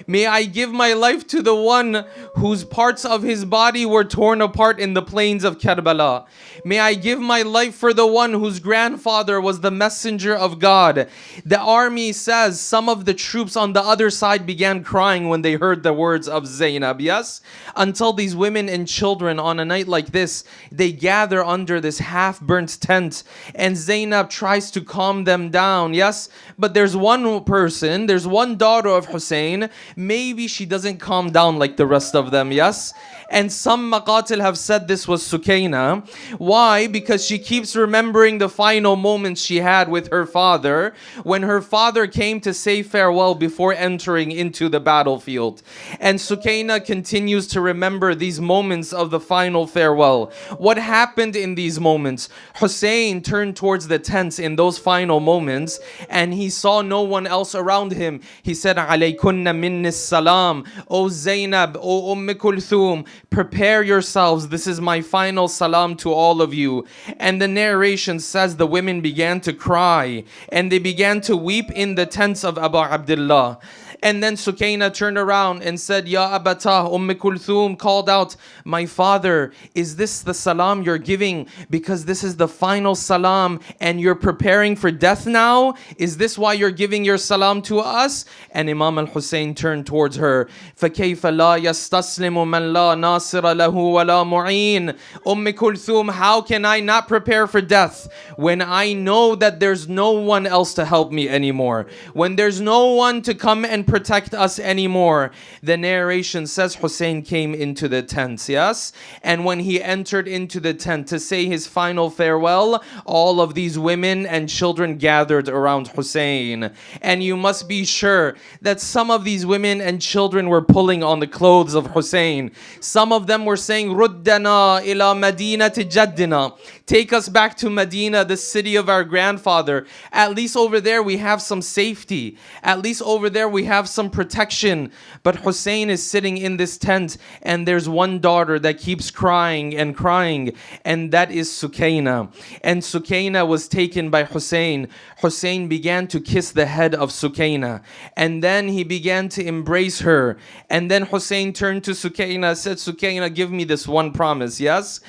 May I give my life to the one whose parts of his body were torn apart in the plains of Karbala. May I give my life for the one whose grandfather was the messenger of God. The army says some of the troops on the other side began crying when they heard the words of Zaynab, yes? Until these women and children on a night like this, they gather under this half-burnt tent, and Zaynab tries to calm them down, yes? But there's one person, there's one daughter of Hussein. Maybe she doesn't calm down like the rest of them, yes? And some maqatil have said this was Sukayna. Why? Because she keeps remembering the final moments she had with her father when her father came to say farewell before entering into the battlefield. And Sukayna continues to remember these moments of the final farewell. What happened in these moments? Hussein turned towards the tents in those final moments and he saw no one else around him. He said, Alaykunna minni salam. O Zaynab, O Kulthum, prepare yourselves. This is my final salam to all of you. And the narration says the women began to cry and they began to weep in the tents of Abu Abdullah. And then Sukayna turned around and said, Ya Abata, Kulthum called out, my father, is this the salam you're giving because this is the final salam and you're preparing for death now? Is this why you're giving your salam to us? And Imam al-Hussein turned towards her. فَكَيْفَ لَا يَسْتَسْلِمُ مَنْ لَا نَاصِرَ لَهُ وَلَا مُعِينَ. Kulthum, how can I not prepare for death when I know that there's no one else to help me anymore? When there's no one to come and protect us anymore. The narration says Hussein came into the tent, yes? And when he entered into the tent to say his final farewell, all of these women and children gathered around Hussein. And you must be sure that some of these women and children were pulling on the clothes of Hussein. Some of them were saying, Ruddana ila Madinati Jaddina. Take us back to Medina, the city of our grandfather. At least over there we have some safety. At least over there we have some protection. But Hussein is sitting in this tent and there's one daughter that keeps crying and crying, and that is Sukayna. And Sukayna was taken by Hussein. Hussein began to kiss the head of Sukayna and then he began to embrace her. And then Hussein turned to Sukayna, said, Sukayna, give me this one promise, yes?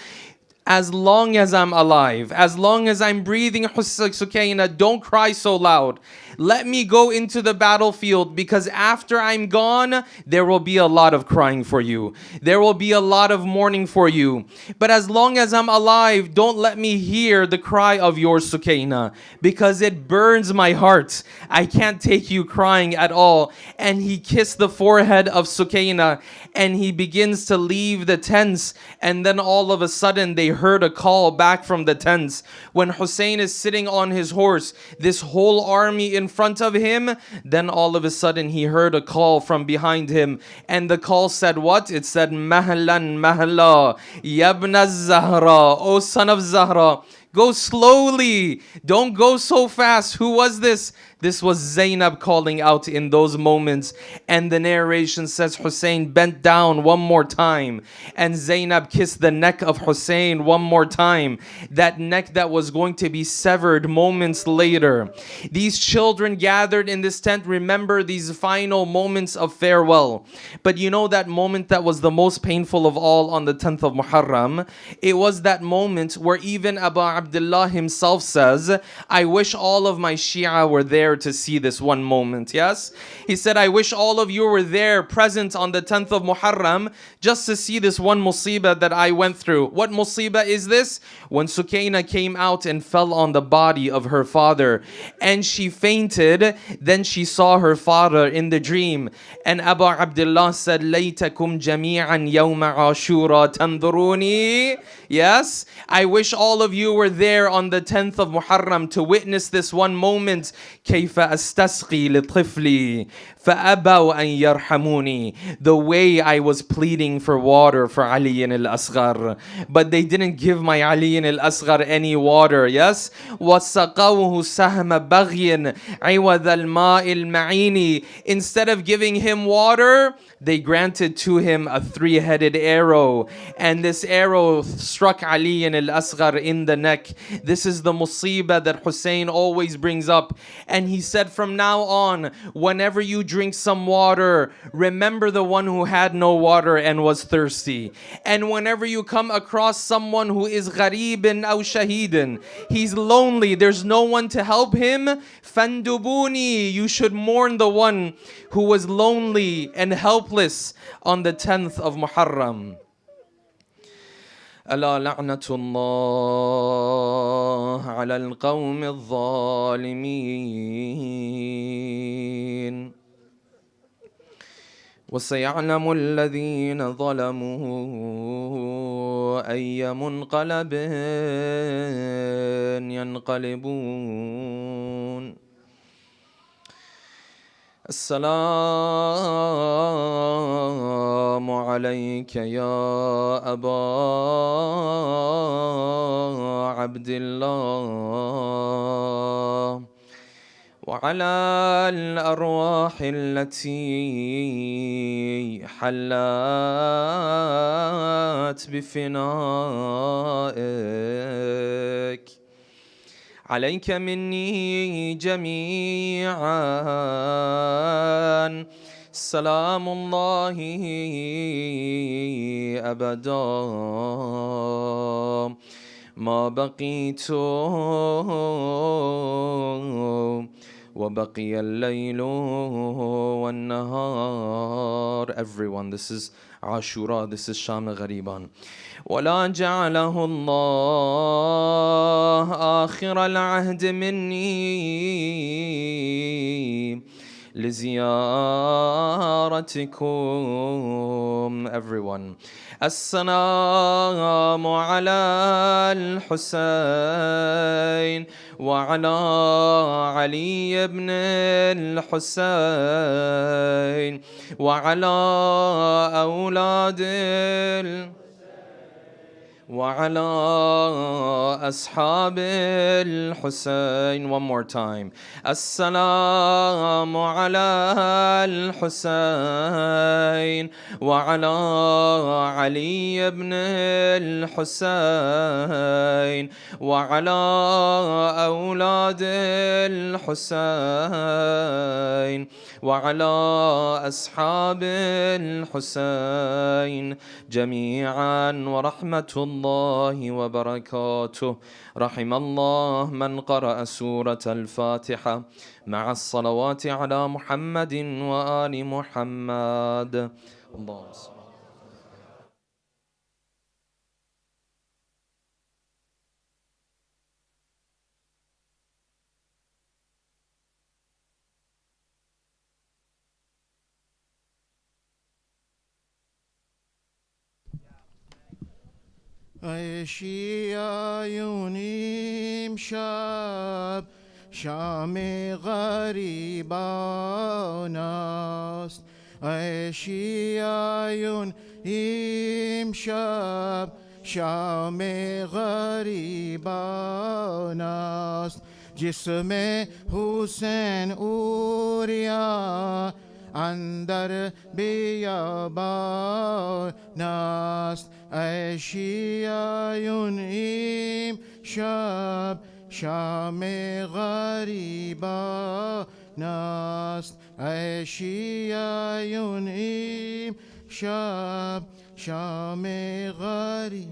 As long as I'm alive, as long as I'm breathing, Sukayna, don't cry so loud. Let me go into the battlefield, because after I'm gone, there will be a lot of crying for you. There will be a lot of mourning for you. But as long as I'm alive, don't let me hear the cry of your Sukayna, because it burns my heart. I can't take you crying at all. And he kissed the forehead of Sukayna and he begins to leave the tents. And then all of a sudden they heard a call back from the tents. When Hussein is sitting on his horse, this whole army in front of him, then all of a sudden he heard a call from behind him. And the call said what? It said, Mahlan mahla, yabna Zahra, O son of Zahra. Go slowly. Don't go so fast. Who was this? This was Zaynab calling out in those moments. And the narration says Hussein bent down one more time. And Zaynab kissed the neck of Hussein one more time. That neck that was going to be severed moments later. These children gathered in this tent remember these final moments of farewell. But you know that moment that was the most painful of all on the 10th of Muharram? It was that moment where even Abu Abdullah himself says, I wish all of my Shia were there there to see this one moment, yes? He said, I wish all of you were there present on the 10th of Muharram just to see this one musibah that I went through. What musibah is this? When Sukaina came out and fell on the body of her father and she fainted, then she saw her father in the dream. And Abu Abdullah said, Laytakum jami'an yawma ashura tanduruni. Yes, I wish all of you were there on the 10th of Muharram to witness this one moment. كيف أستسقي لطفلي فأبوا أن يرحموني. The way I was pleading for water for Ali al-Asghar, but they didn't give my Ali al-Asghar any water. Yes, وَسَقَوْهُ سَهْمَ بَغْيٍ عِوَذَ الْمَاءِ الْمَعِينِ. Instead of giving him water, they granted to him a three-headed arrow, and this arrow struck Ali al-Asghar in the neck. This is the musibah that Hussein always brings up. And he said, from now on, whenever you drink some water, remember the one who had no water and was thirsty. And whenever you come across someone who is gharibin aw shahidin, he's lonely, there's no one to help him, fandubuni, you should mourn the one who was lonely and helpless on the 10th of Muharram. ألا لعنة الله على القوم الظالمين وسيعلم الذين ظلموا أي منقلب ينقلبون. السلام عليك يا أبا عبد الله وعلى الأرواح التي حلت بفنائك. عليك مني جميعا سلام الله أبدا ما بقيت وبقي الليل والنهار. Everyone, this is Ashura, this is SHAAM غريبان. ولا جعله الله آخر العهد مني لزيارتكم. Everyone. السلام على الحسين وعلى علي بن الحسين وعلى أولاد وعلى أصحاب الحسين. One more time. السلام على الحسين وعلى علي بن الحسين وعلى أولاد الحسين وعلى أصحاب الحسين جميعا ورحمة الله وبركاته. رحم الله من قرأ سورة الفاتحة مع الصلوات على محمد وآل محمد. اللهم صل. عيشي عيوني مشاب شام غريبان است. عيشي عيوني مشاب شام غريبان است. جسم حسین اوریا اندر بیابان است. عیشیایون ایم شب شام غریبان است. عیشیایون ایم شب شام غریب.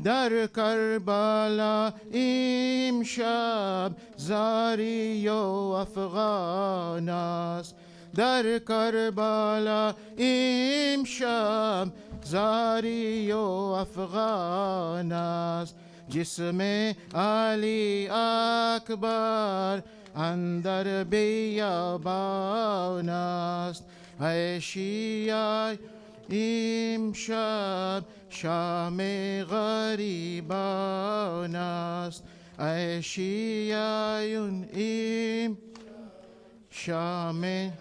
در کربلا امشب زاری و افغان است. در کربلا امشب زاری و افغان است. جسم علی اکبر اندر بیابان است. ای شیعه امشب شام غریبان است. ای شیعه شام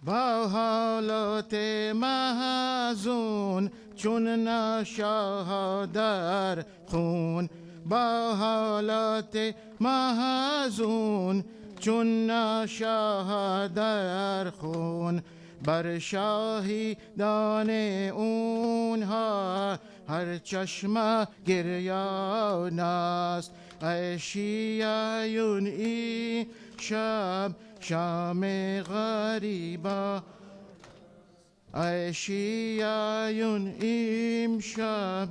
با حالات محزون چون نشاه در خون. با حالات محزون چون نشاه در خون. بر شاهدان اونها هر چشم گریان است. ای شیعیون این شب شام غریبا. ای شیعیون امشب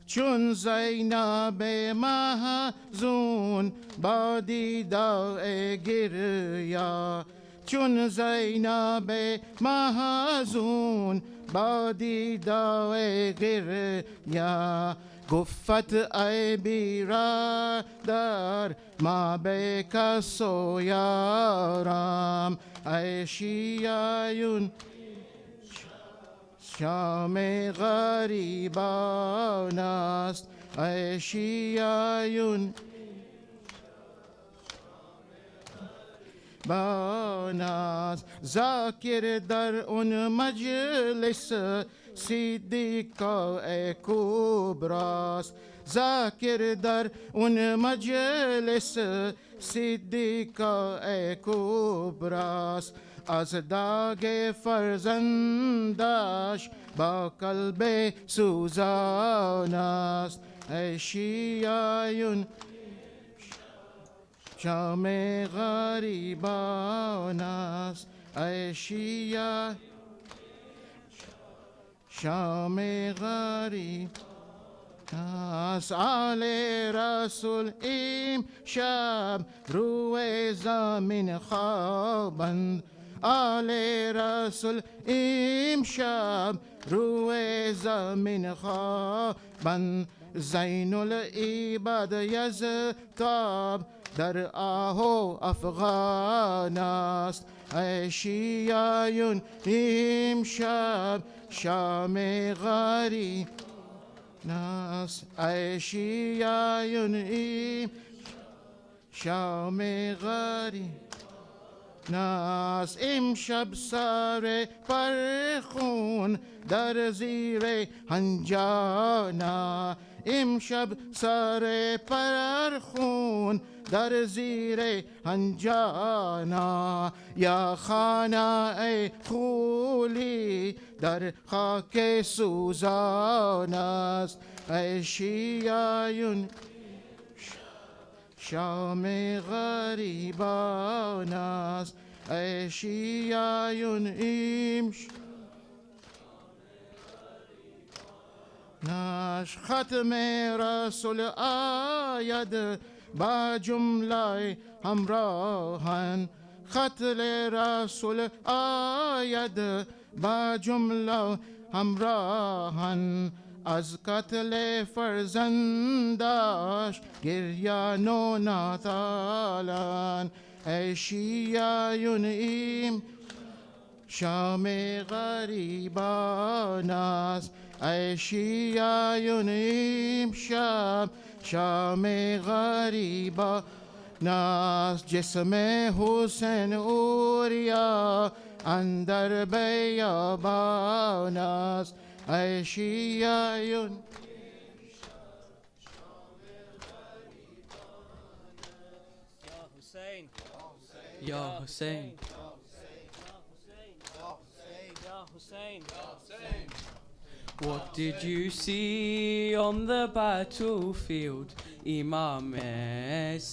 چون زینب محزون با دیدار گریا. چون زینب محزون با دیدار گریا. گفت ای بیرادر ما به کس و یارم. ای شیعیون شام غریبان است. ای شیعیون بان است. ذاکر در اون مجلس صدیقا کبراست. ذاکر در اون مجلس صدیقا کبراست. از داغ فرزندش با قلب سوزان است. ای شیعیون شام غریبان است. ای شیعه شام غریب است. آل رسول امشب روی زمین خوابند. آل رسول امشب روی زمین خوابند. زین العباد یزتاب در آهو افغان است. ای شیعیون امشب شام غریب است. ای شیعیون شام غریب ناس. امشب سر پرخون در زیر هنجانا. امشب سر پرخون در زیر هنجانا. یا خانه ای خولی در خاک سوزان است. ای شیعیون شام غریبان است. ای شیعیون امشب ناش. ختم رسول آید با جمله همراهان. ختم رسول آید با جمله همراهان. از قتل فرزندش گریان و ناتالان. ای شیعیون شام غریبان است. ای شیعیون امشب شام غریبان است. جسم حسین اوریا اندر بیابان است. ای شیعیون یا حسین What did you see on the battlefield, Imam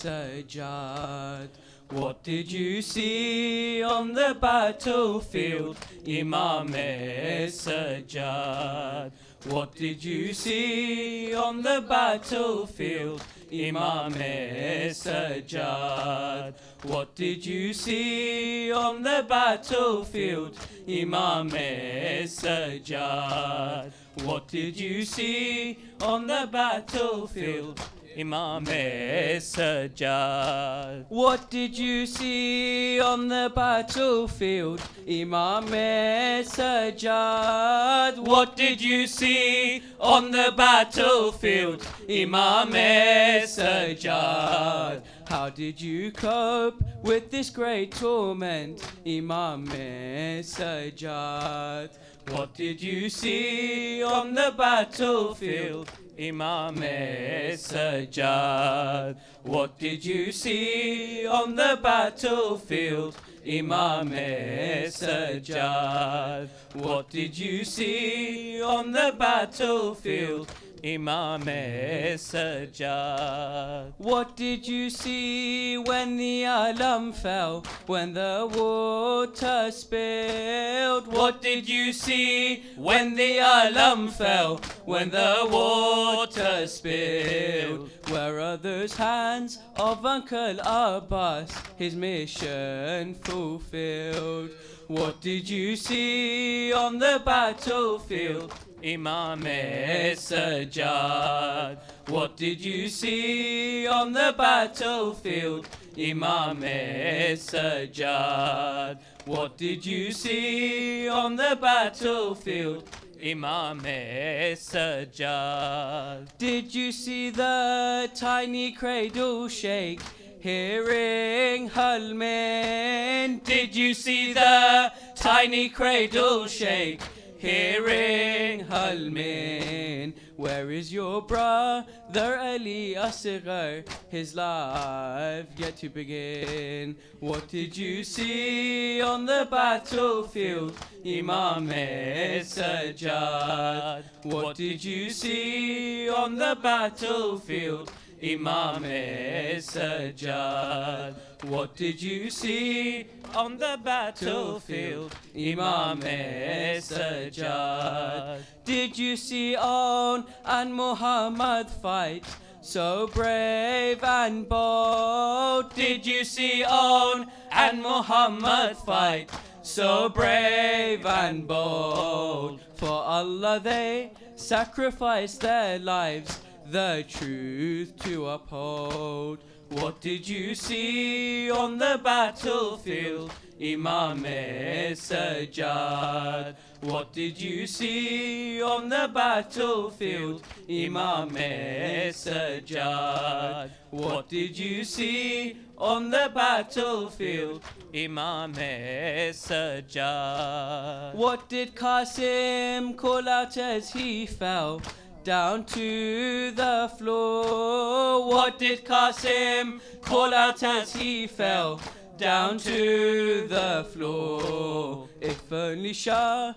Sajjad? What did you see on the battlefield, Imam-e-Sajjad? What did you see on the battlefield, Imam-e-Sajjad? What did you see on the battlefield, Imam-e-Sajjad? What did you see on the battlefield, Imam-e-Sajjad? What did you see on the battlefield, Imam-e-Sajjad? What did you see on the battlefield, Imam-e-Sajjad? How did you cope with this great torment, Imam-e-Sajjad? What did you see on the battlefield, Imam-e-Sajjad? What did you see on the battlefield, Imam-e-Sajjad? What did you see on the battlefield, Imam-e-Sajjad? What did you see when the alam fell, when the water spilled? What did you see when the alam fell, when the water spilled? Were others' hands of Uncle Abbas his mission fulfilled? What did you see on the battlefield, Imam-e-Sajjad? What did you see on the battlefield, Imam-e-Sajjad? What did you see on the battlefield, Imam-e-Sajjad? Did you see the tiny cradle shake, hearing Hulmin? Did you see the tiny cradle shake, hearing Hulmin? Where is your brother Ali Asghar, his life yet to begin? What did you see on the battlefield, Imam-e-Sajjad? What did you see on the battlefield, Imam-e-Sajjad? What did you see on the battlefield, Imam-e-Sajjad? Did you see On and Muhammad fight, so brave and bold? Did you see On and Muhammad fight, so brave and bold? For Allah they sacrificed their lives, the truth to uphold. What did you see on the battlefield, Imam-e-Sajjad? What did you see on the battlefield, Imam-e-Sajjad? What did you see on the battlefield, Imam-e-Sajjad? What did Qasim call out as he fell down to the floor? What did Qasim call out as he fell down to the floor? If only Shah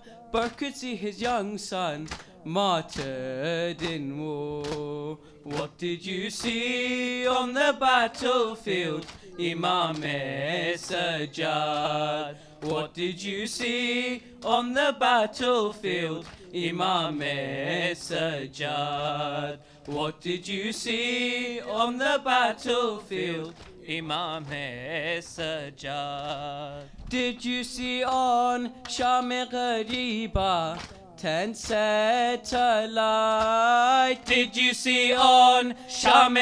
could see his young son martyred in war. What did you see on the battlefield, Imam-e-Sajjad? What did you see on the battlefield, Imam-e-Sajjad? What did you see on the battlefield, Imam-e-Sajjad? Did you see on SHAAM 10 satellite? Did you see on SHAAM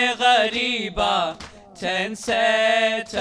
10 satellite?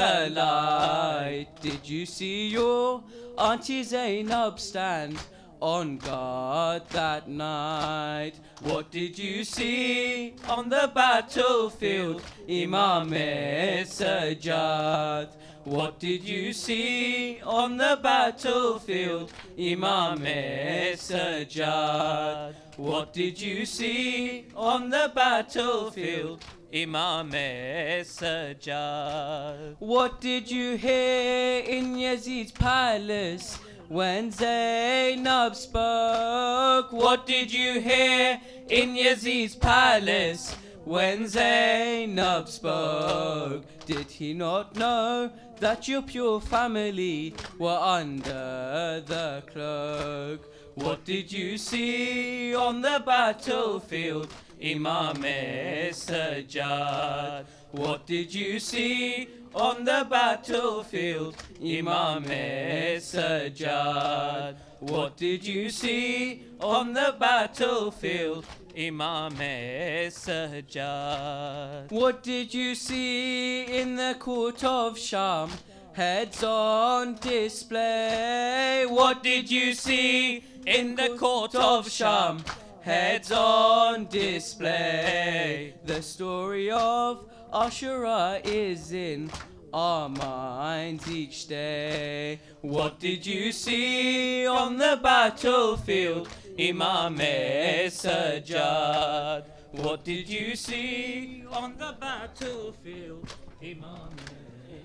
Did you see your Auntie Zaynab stand on guard that night? What did you see on the battlefield, Imam-e-Sajjad? What did you see on the battlefield, Imam-e-Sajjad? What did you see on the battlefield, Imam-e-Sajjad? What did you hear in Yazid's palace when Zaynab spoke? What did you hear in Yazid's palace when Zaynab spoke? Did he not know that your pure family were under the cloak. What did you see on the battlefield, Imam-e-Sajjad? What did you see on the battlefield, Imam-e-Sajjad? What did you see on the battlefield, Imam-e-Sajjad? What did you see in the court of SHAAM? Heads on display. What did you see in the court of SHAAM? Heads on display. The story of Ashura is in our minds each day. What did you see on the battlefield, Imam-e-Sajjad? What did you see on the battlefield,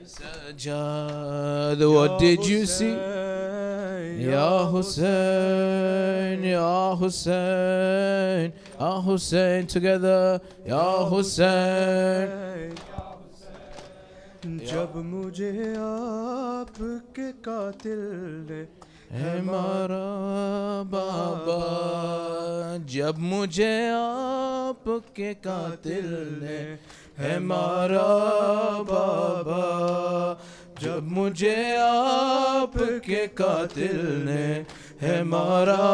Sajjad? What did you see? Ya Hussein, Ya Hussein, Ya Hussein, together, Ya Hussein. जब मुझे आपके कातिल ने हमारा बाबा, जब मुझे आपके कातिल ने हमारा बाबा, जब मुझे आपके कातिल ने हमारा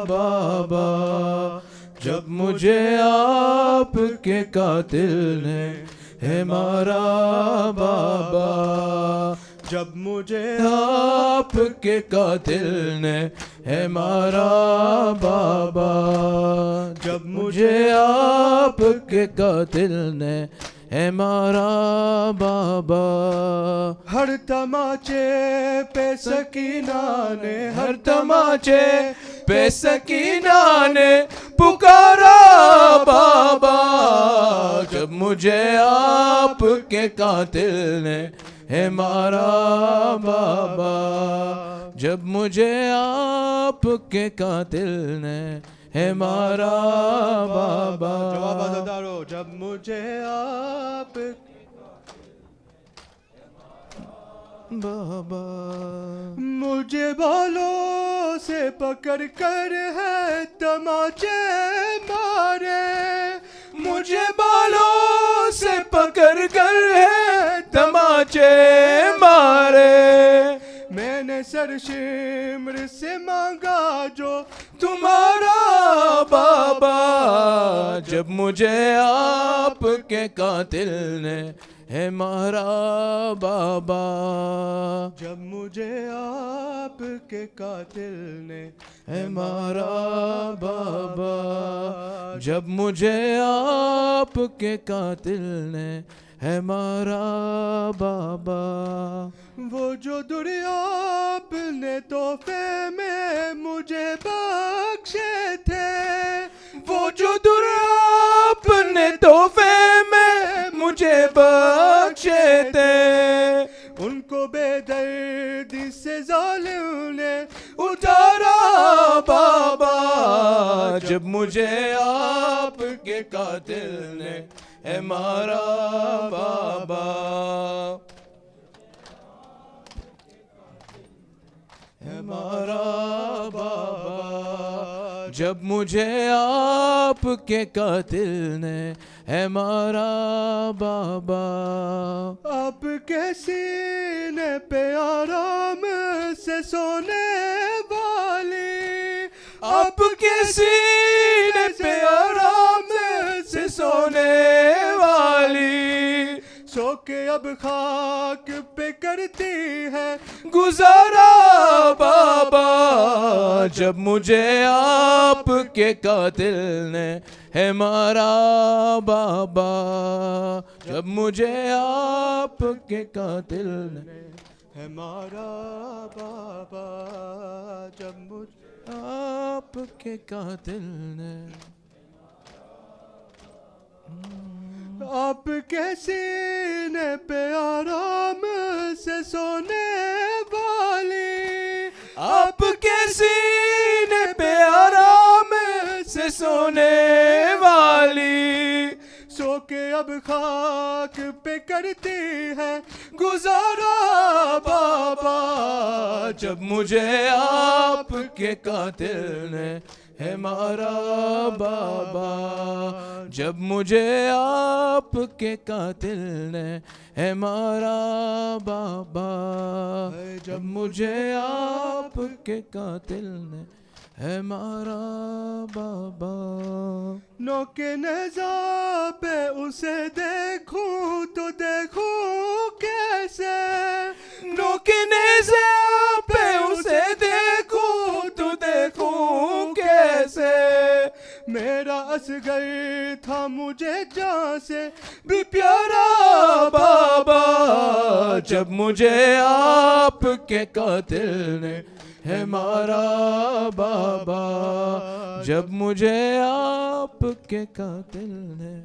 बाबा, जब मुझे आपके कातिल ने हमारा बाबा, जब मुझे आपके कातिल ने हमारा बाबा, जब मुझे आपके कातिल ने हमारा बाबा। हर तमाचे पे सकीना ने, हर तमाचे पे सकीना ने पुकारा बाबा, जब मुझे आपके कातिल ने हमारा बाबा, जब मुझे आपके कातिल ने हमारा बाबा। जवाब दारो, जब मुझे आप बाबा, मुझे बालों से पकड़ कर है तमाचे मारे, मुझे बालों से पकड़ कर है तमाचे मारे। मैंने सरशिम्र से मांगा जो तुम्हारा बाबा, जब मुझे आपके कातिल ने हमारा बाबा, जब मुझे आपके कातिल ने हमारा बाबा, जब मुझे आपके कातिल ने हमारा बाबा। वो जो दुनिया आपने तोहफे में मुझे बख्शे थे, वो जो दुनिया आपने तोहफे में मुझे बख्शे थे, उनको बेदर्दी से जालिम ने उतारा बाबा, जब मुझे आपके कातिल ने हमारा बाबा, हमारा बाबा, जब मुझे आपके कातिल ने हमारा बाबा। आपके सीने पे आराम से सोने वाली, आपके सीने पे आराम से सोने वाली, सो के अब खाक पे करती है गुजारा बाबा, जब मुझे आपके कातिल ने हमारा बाबा, जब मुझे आपके कातिल ने हमारा बाबा, जब मुझे आपके कातिल ने। आपके सीने पे आराम से सोने वाली, आपके सीने पे आराम से सोने वाली, सो के अब खाक पे करती है गुजारा बाबा। जब मुझे आपके कातिल ने है मारा बाबा, जब मुझे आपके कातिल ने है मारा बाबा, जब मुझे आपके कातिल ने है मारा बाबा। नौके नेज़ा पे उसे देखूं तो देखूं कैसे, नौके नेज़ा पे उसे देखूं तो देखूं कैसे। मेरा असगर था मुझे जान से भी प्यारा बाबा, जब मुझे आपके कातिल ने है मारा बाबा, जब मुझे आपके कातिल ने।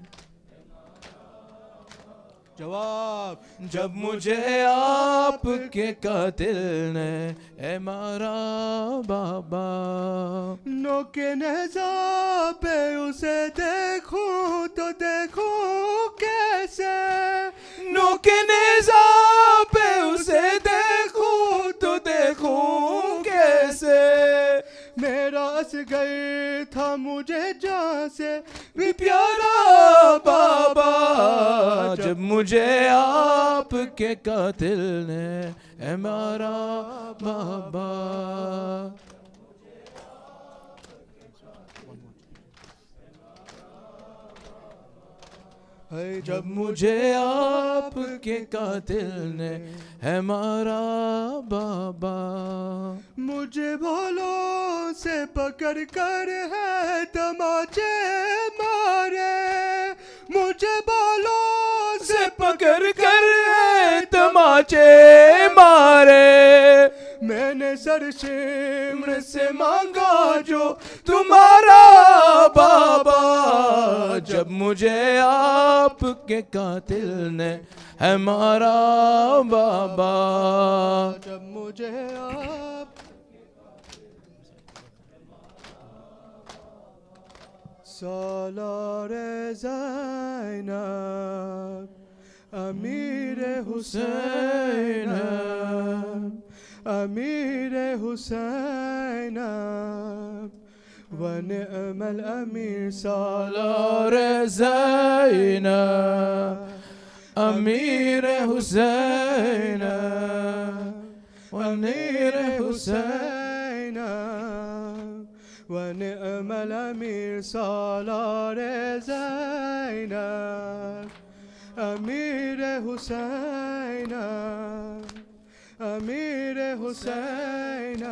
जवाब, जब मुझे आपके कातिल ने है मारा बाबा। नौके नेज़ा पे उसे देखूं तो देखूं कैसे, नौके नेज़ा पे उसे देखूं तो देखूं कैसे। मेरा असगर था मुझे जान से भी प्यारा बाबा, जब मुझे आपके कातिल ने है मारा बाबा। जब मुझे आपके कातिल ने है मारा बाबा। मुझे भोलों से पकड़ कर है तमाचे मारे, मुझे भोलों से पकड़ कर है तमाचे मारे। मैंने सरशिम्र से मांगा जो तुम्हारा बाबा, जब मुझे आपके कातिल ने है मारा बाबा। जब मुझे आप सालारे ज़ैनब अमीर हुसैन, अमीर हुसैन वनिअमल अमीर सालारे ज़ैनब अमीर हुसैन, अमीर हुसैन वनिअमल अमीर सालारे ज़ैनब अमीर हुसैन, अमीर हुसैन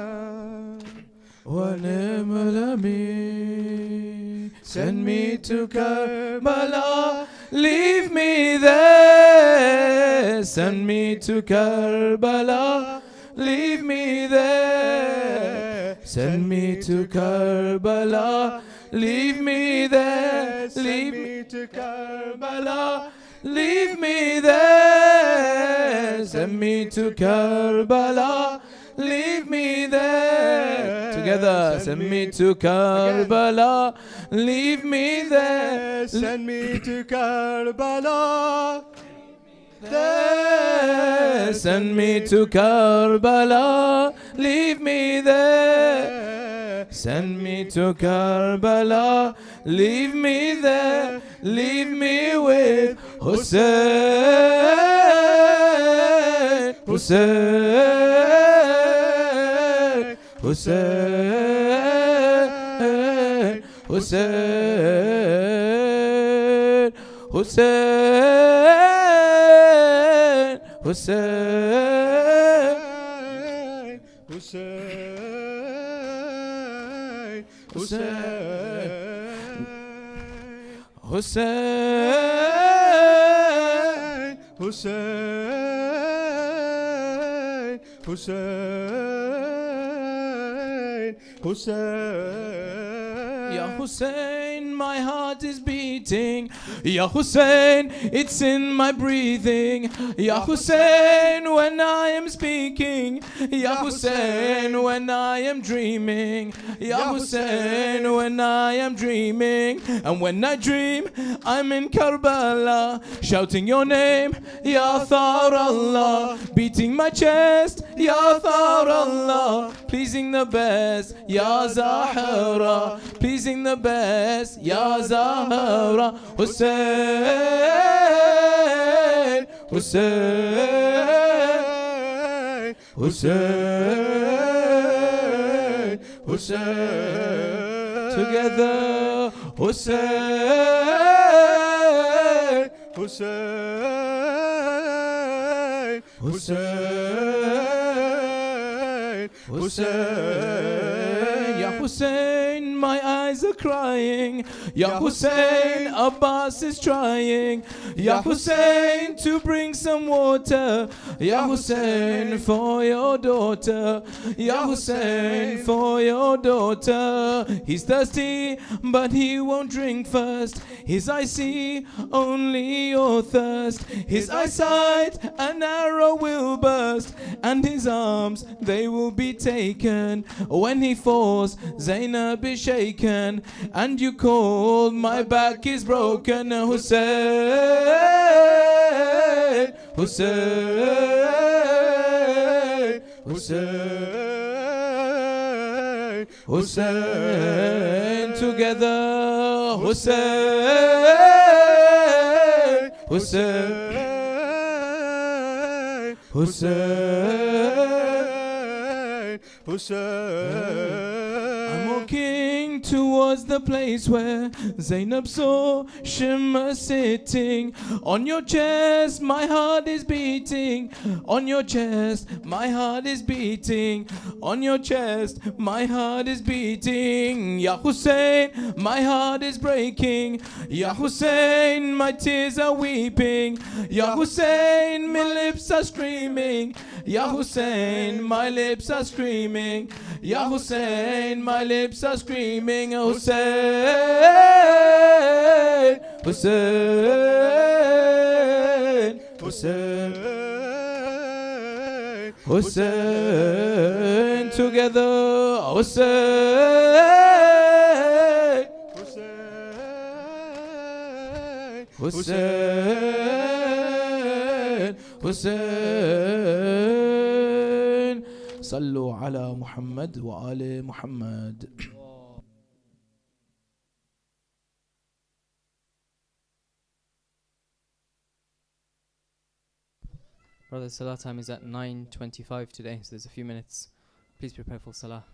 वनिअमल अमीर। Send me to Karbala, leave me there. Send me to Karbala, leave me there. Send me to Karbala, leave me there. Leave me to Karbala, leave me there. Send me to Karbala, leave me there. Together, send me to Karbala, leave me there. Send me to Karbala, there. Send me to Karbala, leave me there. Send me to Karbala, leave me there. Leave me with Hussein, Hussein, Hussein, Hussein, Hussein, Hussein, Hussein, Hussein, Hussein, Hussein, Hussein, Hussein. Ya Hussein my heart is beating. Ya Hussein, it's in my breathing. Ya Hussein, when I am speaking. Ya Hussein, when I am dreaming. Ya Hussein, when I am dreaming. And when I dream, I'm in Karbala, shouting your name, Ya Thar Allah, beating my chest, Ya Thar Allah, pleasing the best, Ya Zahra, pleasing the best, Ya Zahra. Hussein, Hussein, Hussein, Hussein, together, Hussein, Hussein, Hussein, Hussein, Ya Hussein, my eyes are crying. Ya Hussein, Abbas is trying. Ya Hussein, to bring some water. Ya Hussein, for your daughter. Ya Hussein, for your daughter. He's thirsty, but he won't drink first. His eyes see only your thirst. His eyesight, an arrow will burst, and his arms, they will be taken. When he falls, Zaynab is shaken, and you call, my back is broken. Hussein, Hussein, Hussein, Hussein, together, Hussein, Hussein, Hussein, Hussein. I'm walking towards the place where Zaynab saw Shimmer sitting. On your chest, my heart is beating. On your chest, my heart is beating. On your chest, my heart is beating. Ya Hussein, my heart is breaking. Ya Hussein, my tears are weeping. Ya Hussein, my lips are screaming. Ya Hussein, my lips are screaming. Ya Hussein, my lips are screaming. Hussein, Hussein, Hussein, Hussein, together, Hussein, Hussein, Hussein, Hussein. صلوا على محمد وآل محمد. Brother, Salah time is at 9:25 today, so there's a few minutes. Please prepare for Salah.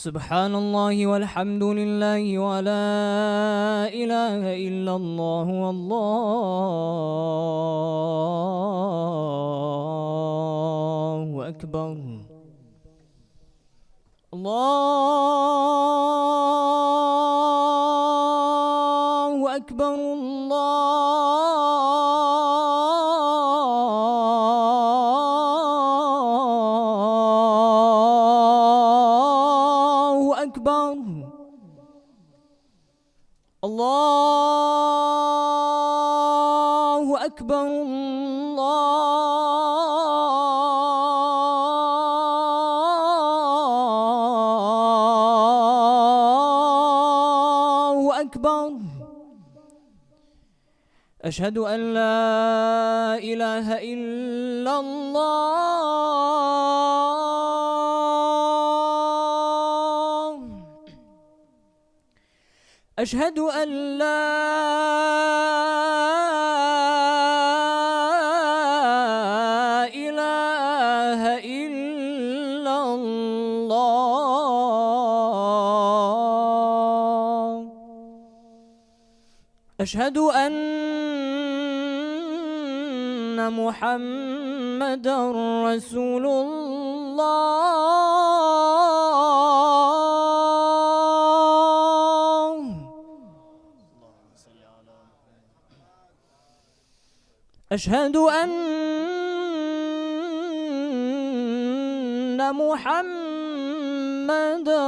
سبحان الله والحمد لله ولا إله إلا الله والله أكبر. الله أكبر. الله أكبر. الله أكبر. الله أكبر. أشهد أن لا إله إلا الله. أشهد أن لا إله إلا الله. أشهد أن محمدًا رسول الله. أشهد أن محمدًا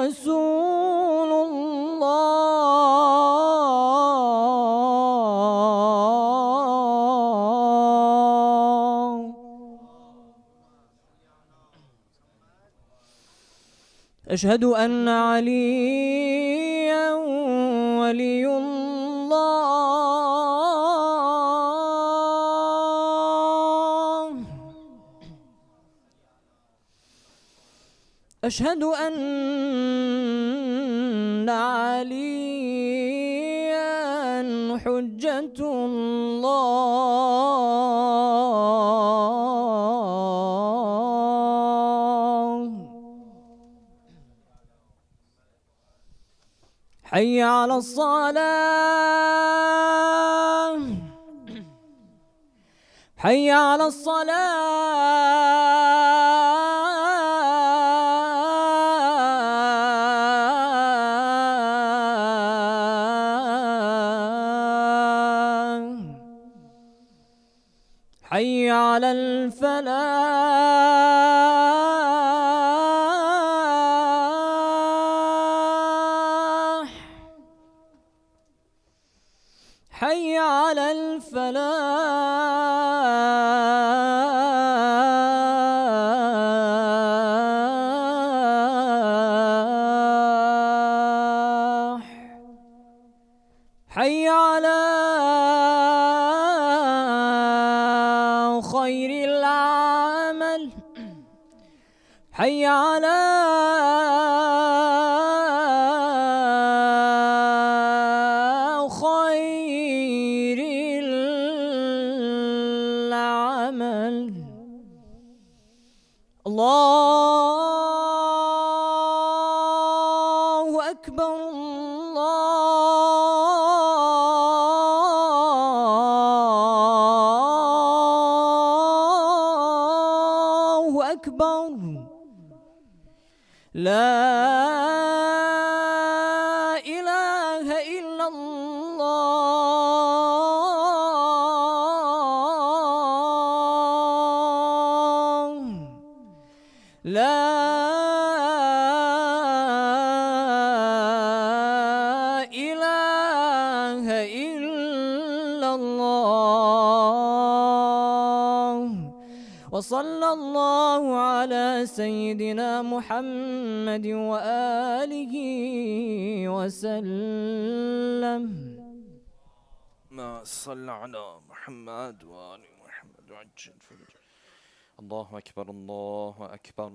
رسول الله. أشهد أن عليًا ولي الله. أشهد أن عليًا حجة الله. حي على الصلاة. حي على الصلاة. حي على الفلاح. حي على الفلاح. حي على خير العمل. حي على خير العمل. الله أكبر. الله أكبر. لا إله إلا الله. لا إله إلا الله. وصلى الله على سيدنا محمد وآله وسلم. ما صلى على محمد وآل محمد وعجل فرج. الله أكبر. الله أكبر.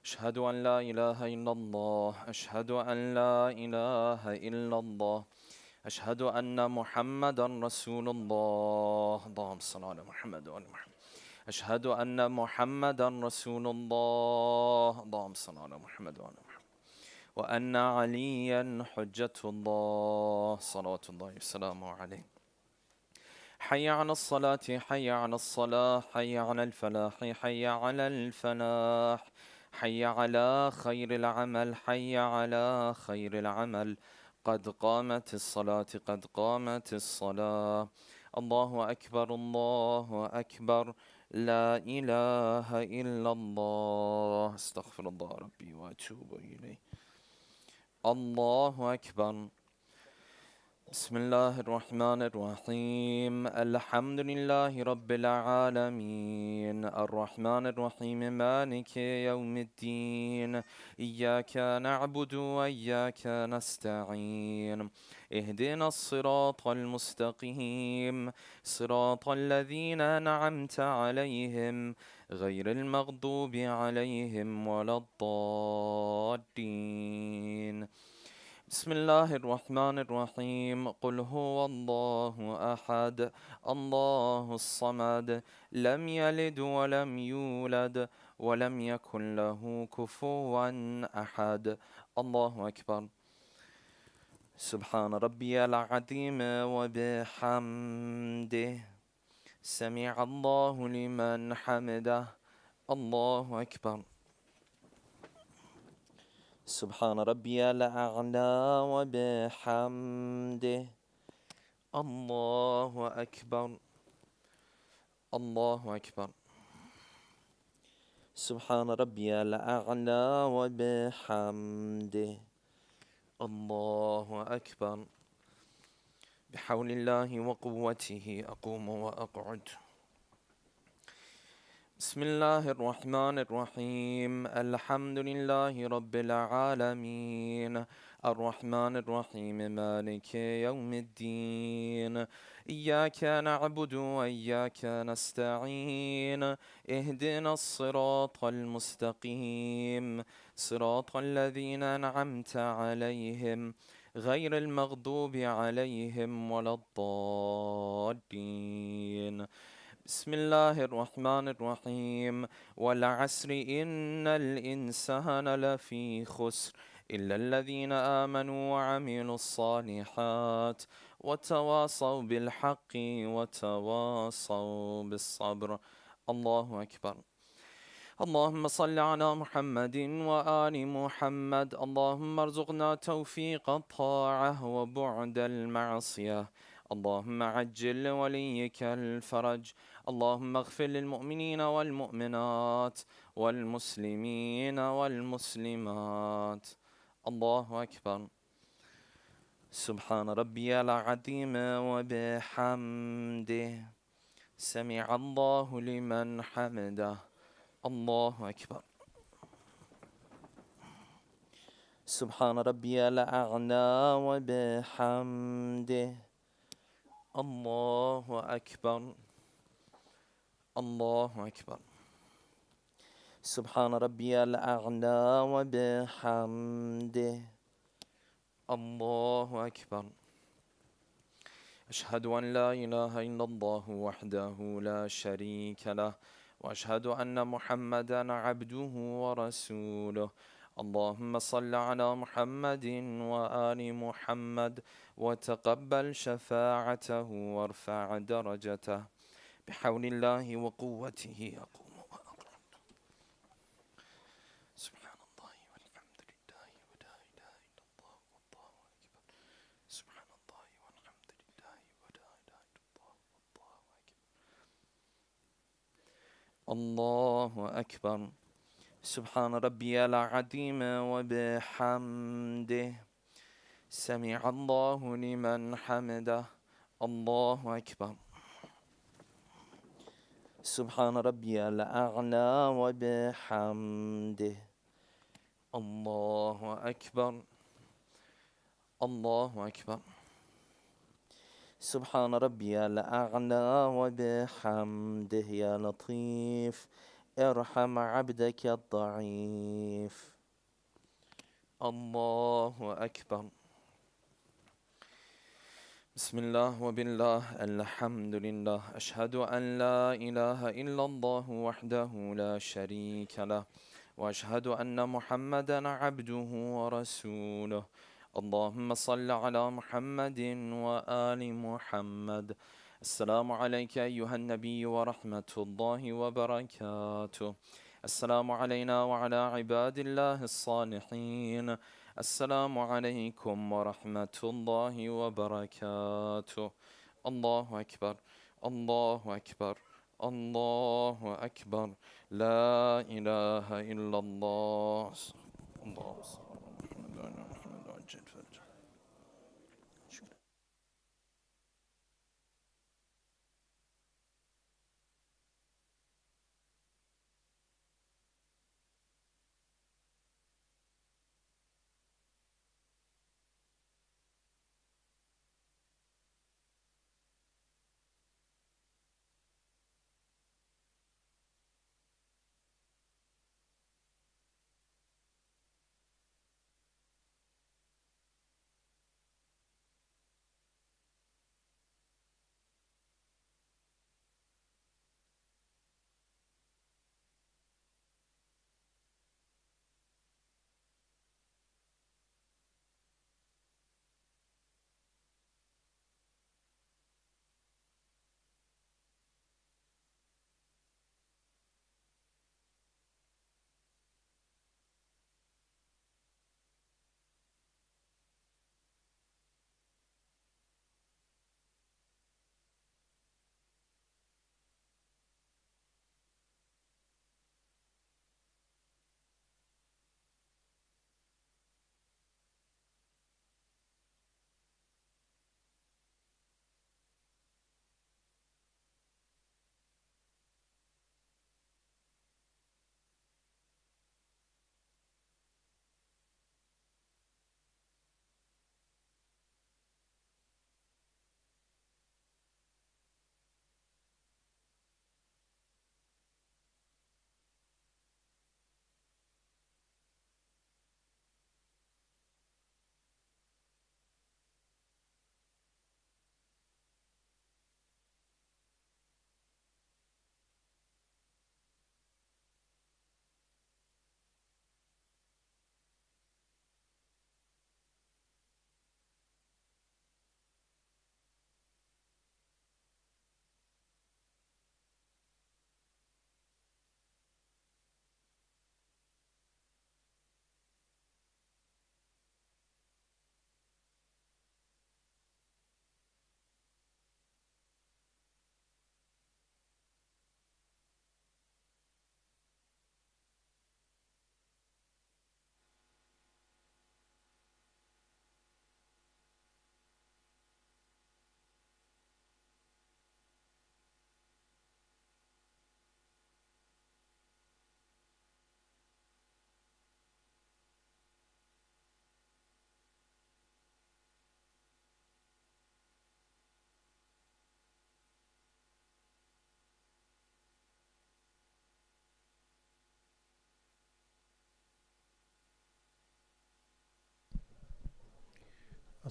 أشهد أن لا إله إلا الله. أشهد أن لا إله إلا الله. أشهد أن محمدا رسول الله. اللهم صل على محمد وآل محمد. أشهد أن محمدا رسول الله. اللهم صل على محمد وآل محمد. وأن عليا حجة الله صلوات الله وسلامه عليه. حي على الصلاة، حي على الصلاة، حي على الفلاح، حي على الفلاح، حي على خير العمل، حي على خير العمل. قد قامت الصلاة، قد قامت الصلاة. الله أكبر، الله أكبر، لا إله إلا الله. استغفر الله ربي وأتوب إليه. الله أكبر. بسم الله الرحمن الرحيم. الحمد لله رب العالمين، الرحمن الرحيم، مالك يوم الدين. إياك نعبد وإياك نستعين. اهدنا الصراط المستقيم، صراط الذين أنعمت عليهم غير المغضوب عليهم ولا الضالين. بسم الله الرحمن الرحيم. قل هو الله أحد، الله الصمد، لم يلد ولم يولد ولم يكن له كفوا أحد. الله أكبر. سبحان ربي العظيم وبحمده، سمع الله لمن حمده. الله أكبر. سبحان ربي الأعلى وبحمده. الله أكبر، الله أكبر. سبحان ربي الأعلى وبحمده. الله أكبر. بحول الله وقوته أقوم وأقعد. بسم الله الرحمن الرحيم. الحمد لله رب العالمين، الرحمن الرحيم، مالك يوم الدين. إياك نعبد وإياك نستعين. اهدنا الصراط المستقيم، صراط الذين أنعمت عليهم غير المغضوب عليهم ولا الضالين. بسم الله الرحمن الرحيم. والعصر إن الإنسان لفي خسر إلا الذين آمنوا وعملوا الصالحات وتواصوا بالحق وتواصوا بالصبر. الله أكبر. اللهم صل على محمد وآل محمد. اللهم ارزقنا توفيق الطاعة وبعد المعصية. اللهم عجل لوليك الفرج. اللهم اغفر للمؤمنين والمؤمنات والمسلمين والمسلمات. الله أكبر. سبحان ربي العظيم وبحمده، سمع الله لمن حمده. الله أكبر. سبحان ربي الأعلى وبحمده. الله أكبر، الله أكبر. سبحان ربي الأعلى وبحمده. الله أكبر. أشهد أن لا إله إلا الله وحده لا شريك له، وأشهد أن محمدا عبده ورسوله. اللهم صل على محمد وآل محمد وتقبل شفاعته وارفع درجته. بحول الله وقوته أقوم وأقعد. سبحان الله والحمد لله ولا إله إلا الله والله أكبر. سبحان الله والحمد لله ولا إله إلا الله والله أكبر. الله أكبر. سبحان ربي العظيم وبحمده، سمع الله لمن حمده. الله أكبر. سبحان ربي الأعلى وبحمده. الله أكبر، الله أكبر. سبحان ربي الأعلى وبحمده. يا لطيف ارحم عبدك الضعيف. الله أكبر. بسم الله وبالله الحمد لله. أشهد أن لا إله إلا الله وحده لا شريك له، وأشهد أن محمدا عبده ورسوله. اللهم صل على محمد وآل محمد. السلام عليك أيها النبي ورحمة الله وبركاته. السلام علينا وعلى عباد الله الصالحين. السلام عليكم ورحمة الله وبركاته. الله أكبر، الله أكبر، الله أكبر، لا إله إلا الله. الله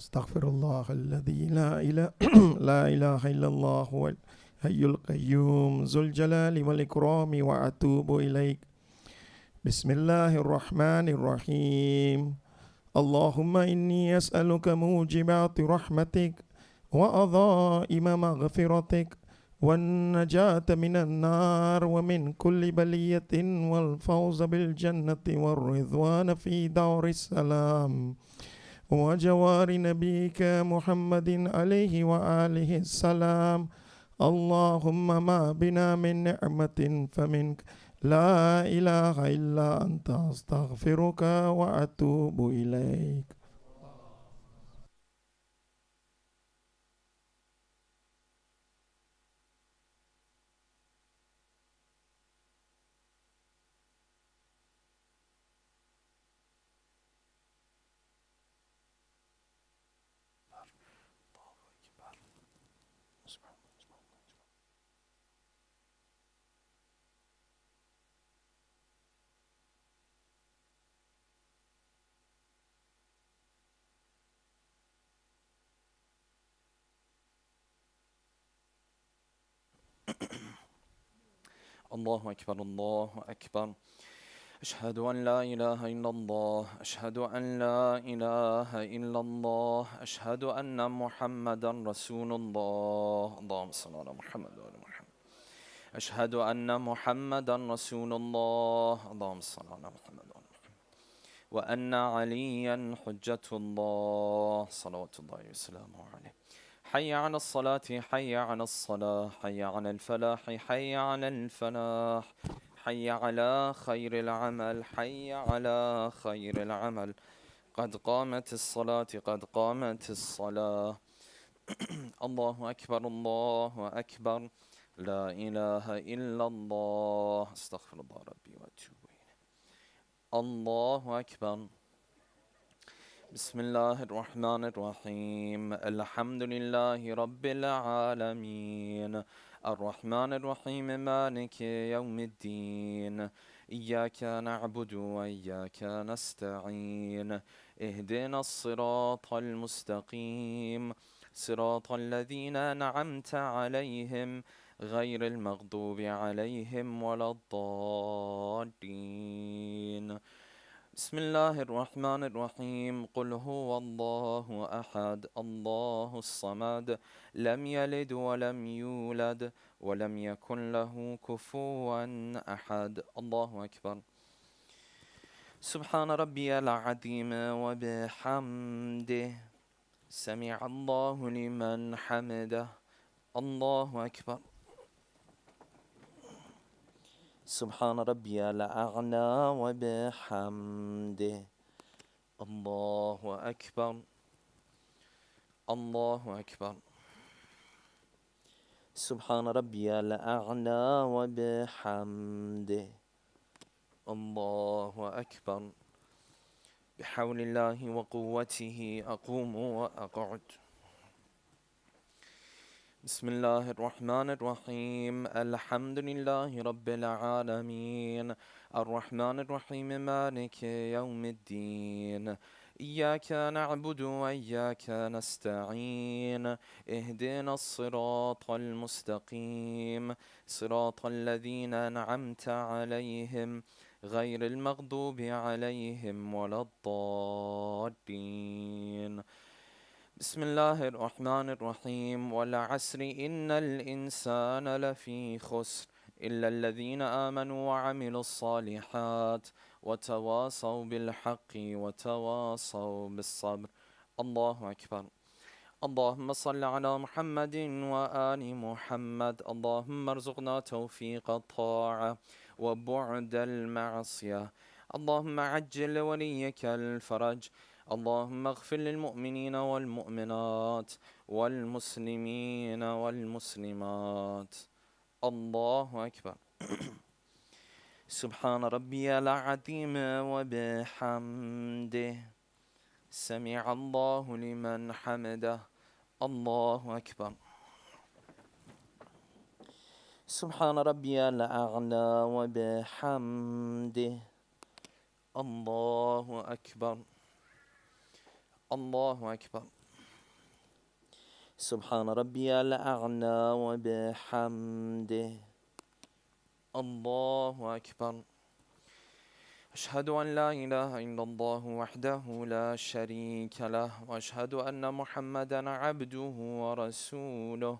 أستغفر الله الذي لا إله إلا الله هو الحي القيوم ذو الجلال والإكرام وأتوب إليك. بسم الله الرحمن الرحيم. اللهم إني أسألك موجبات رحمتك وعظائم مغفرتك والنجاة من النار ومن كل بلية والفوز بالجنة والرضوان في دار السلام وجوار نبيك محمد عليه وآله السلام. اللهم ما بنا من نعمة فمنك، لا إله إلا أنت، أستغفرك وأتوب إليك. الله أكبر، الله أكبر. أشهد أن لا إله إلا الله أشهد أن لا إله إلا الله أشهد أن محمدا رسول الله اللهم صل على محمد وعلى محمد أشهد أن محمدا رسول الله اللهم صل على محمد وعلى محمد وأن عليا حجة الله صلوات الله وسلامه عليه حي على الصلاة حي على الصلاة حي على الفلاح حي على الفلاح حي على خير العمل حي على خير العمل قد قامت الصلاة قد قامت الصلاة الله أكبر الله أكبر لا إله إلا الله استغفر الله ربي وأتوب إليه الله أكبر بسم الله الرحمن الرحيم الحمد لله رب العالمين الرحمن الرحيم مالك يوم الدين إياك نعبد وإياك نستعين اهدنا الصراط المستقيم صراط الذين أنعمت عليهم غير المغضوب عليهم ولا الضالين بسم الله الرحمن الرحيم قل هو الله أحد الله الصمد لم يلد ولم يولد ولم يكن له كفوا أحد الله أكبر سبحان ربي العظيم وبحمده سمع الله لمن حمده الله أكبر سبحان ربي الأعلى وبحمده الله أكبر الله أكبر سبحان ربي الأعلى وبحمده الله أكبر بحول الله وقوته أقوم وأقعد بسم الله الرحمن الرحيم الحمد لله رب العالمين الرحمن الرحيم مالك يوم الدين إياك نعبد وإياك نستعين اهدنا الصراط المستقيم صراط الذين أنعمت عليهم غير المغضوب عليهم ولا الضالين بسم الله الرحمن الرحيم والعصر إن الإنسان لفي خسر إلا الذين آمنوا وعملوا الصالحات وتواصوا بالحق وتواصوا بالصبر الله أكبر اللهم صل على محمد وآل محمد اللهم ارزقنا توفيق الطاعة وبعد المعصية اللهم عجل لوليك الفرج اللهم اغفر للمؤمنين والمؤمنات والمسلمين والمسلمات الله أكبر سبحان ربي العظيم وبحمده سمع الله لمن حمده الله أكبر سبحان ربي الأعلى وبحمده الله أكبر الله أكبر سبحان ربي الأعلى وبحمده الله أكبر أشهد أن لا إله إلا الله وحده لا شريك له وأشهد أن محمدا عبده ورسوله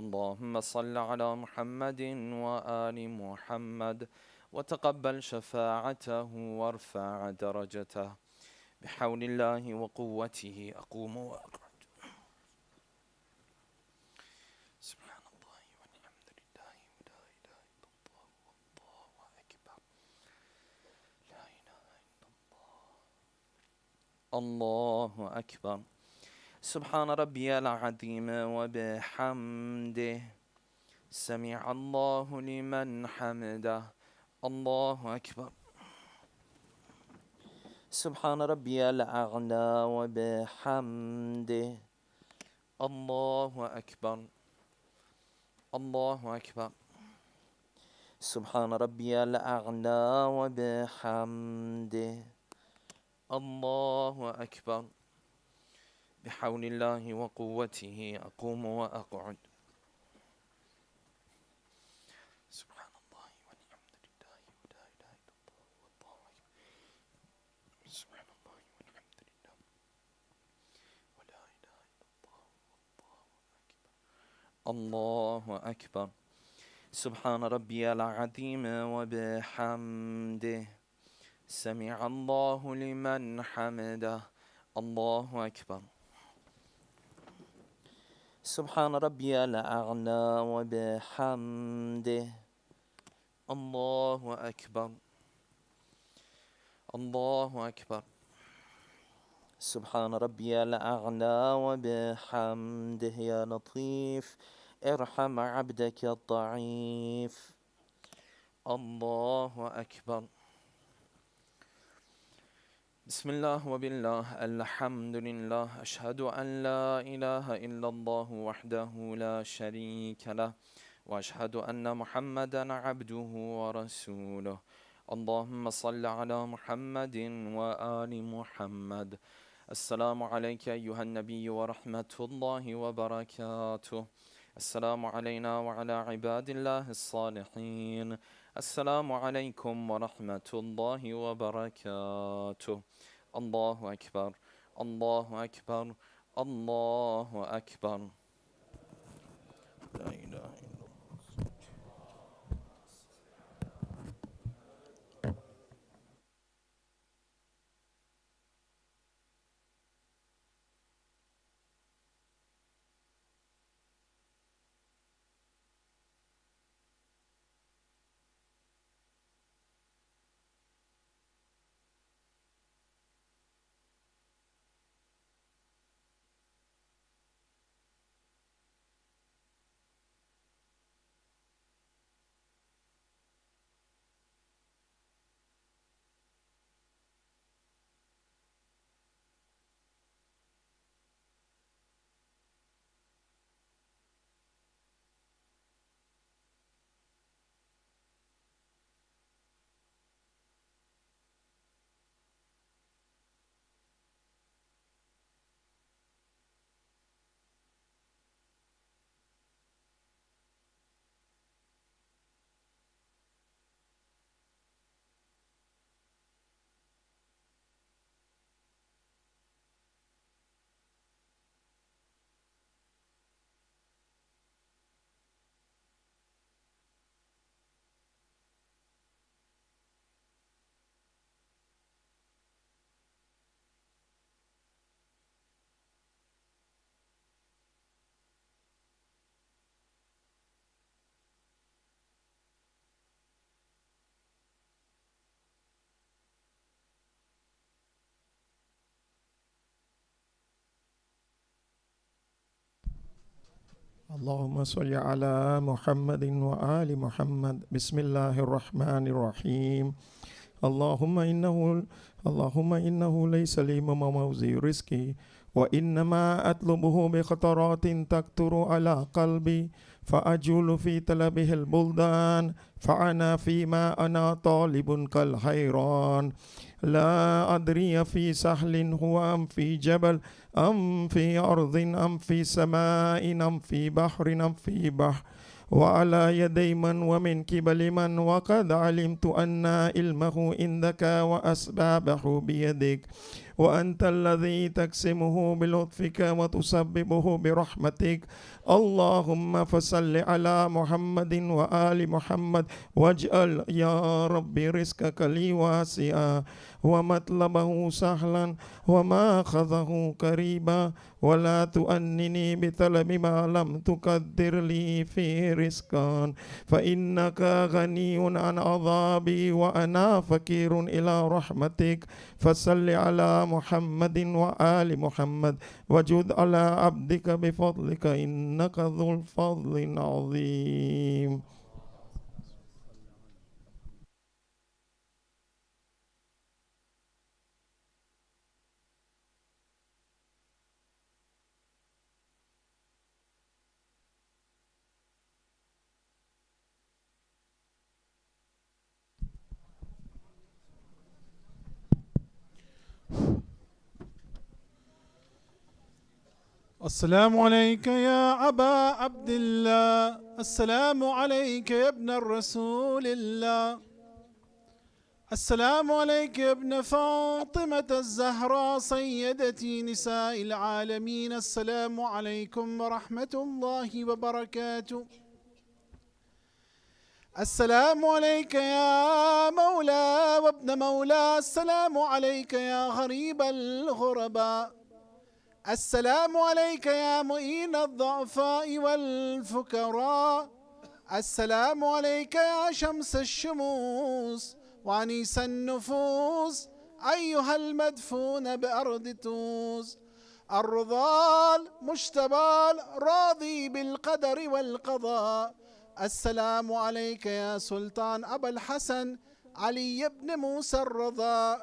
اللهم صل على محمد وآل محمد وتقبل شفاعته وارفع درجته بحول الله وقوته أقوم وأقعد سبحان الله والحمد لله ولا إله إلا الله والله أكبر لا إله إلا الله الله أكبر سبحان ربي العظيم وبحمده سمع الله لمن حمده الله أكبر سبحان ربي الأعلى وبحمده الله أكبر الله أكبر سبحان ربي الأعلى وبحمده الله أكبر بحول الله وقوته أقوم وأقعد سبحان الله والحمد لله ولا إله إلا الله والله الله أكبر. سبحان ربي العظيم وبحمده سمع الله لمن حمده. الله أكبر. سبحان ربي الأعلى وبحمده. الله أكبر. الله أكبر. سبحان ربي الأعلى وبحمده. يا لطيف ارحم عبدك الضعيف. الله أكبر. بسم الله وبالله الحمد لله. أشهد أن لا إله إلا الله وحده لا شريك له وأشهد أن محمدا عبده ورسوله. اللهم صل على محمد وآل محمد. السلام عليك أيها النبي ورحمة الله وبركاته. السلام علينا وعلى عباد الله الصالحين. السلام عليكم ورحمة الله وبركاته. الله أكبر. الله أكبر. الله أكبر. لا إله إلا الله. اللهم صل على محمد وآل محمد. بسم الله الرحمن الرحيم. اللهم إنه ليس لي موزي رزقي وإنما أطلبه بخطرات تكتر على قلبي فأجول في طلبه البلدان فأنا فيما أنا طالب كالحيران لا أدري في سهل هو أم في جبل أم في أرض أم في سماء أم في بحر أم في بحر وعلى يدي من ومن قبل من وقد علمت أن علمه عندك وأسبابه بيدك وأنت الذي تقسمه بلطفك وتسببه برحمتك. اللهم فصل على محمد وآل محمد واجعل يا ربي رزقك لي واسعا ومطلبه سهلا وماخذه قريبا ولا تؤنني بطلب ما لم تقدر لي فيه رزقا فإنك غني عن عذابي وأنا فقير إلى رحمتك. فصل على محمد وآل محمد وجد على عبدك بفضلك إنك ذو الفضل العظيم. السلام عليك يا أبا عبد الله. السلام عليك يا ابن الرسول الله. السلام عليك يا ابن فاطمة الزهراء سيدتي نساء العالمين. السلام عليكم ورحمة الله وبركاته. السلام عليك يا مولى وابن مولى. السلام عليك يا غريب الغرباء. السلام عليك يا معين الضعفاء والفقراء. السلام عليك يا شمس الشموس وعنيس النفوس أيها المدفون بأرض توس. الرضال مشتبال راضي بالقدر والقضاء. السلام عليك يا سلطان أبا الحسن علي بن موسى الرضا.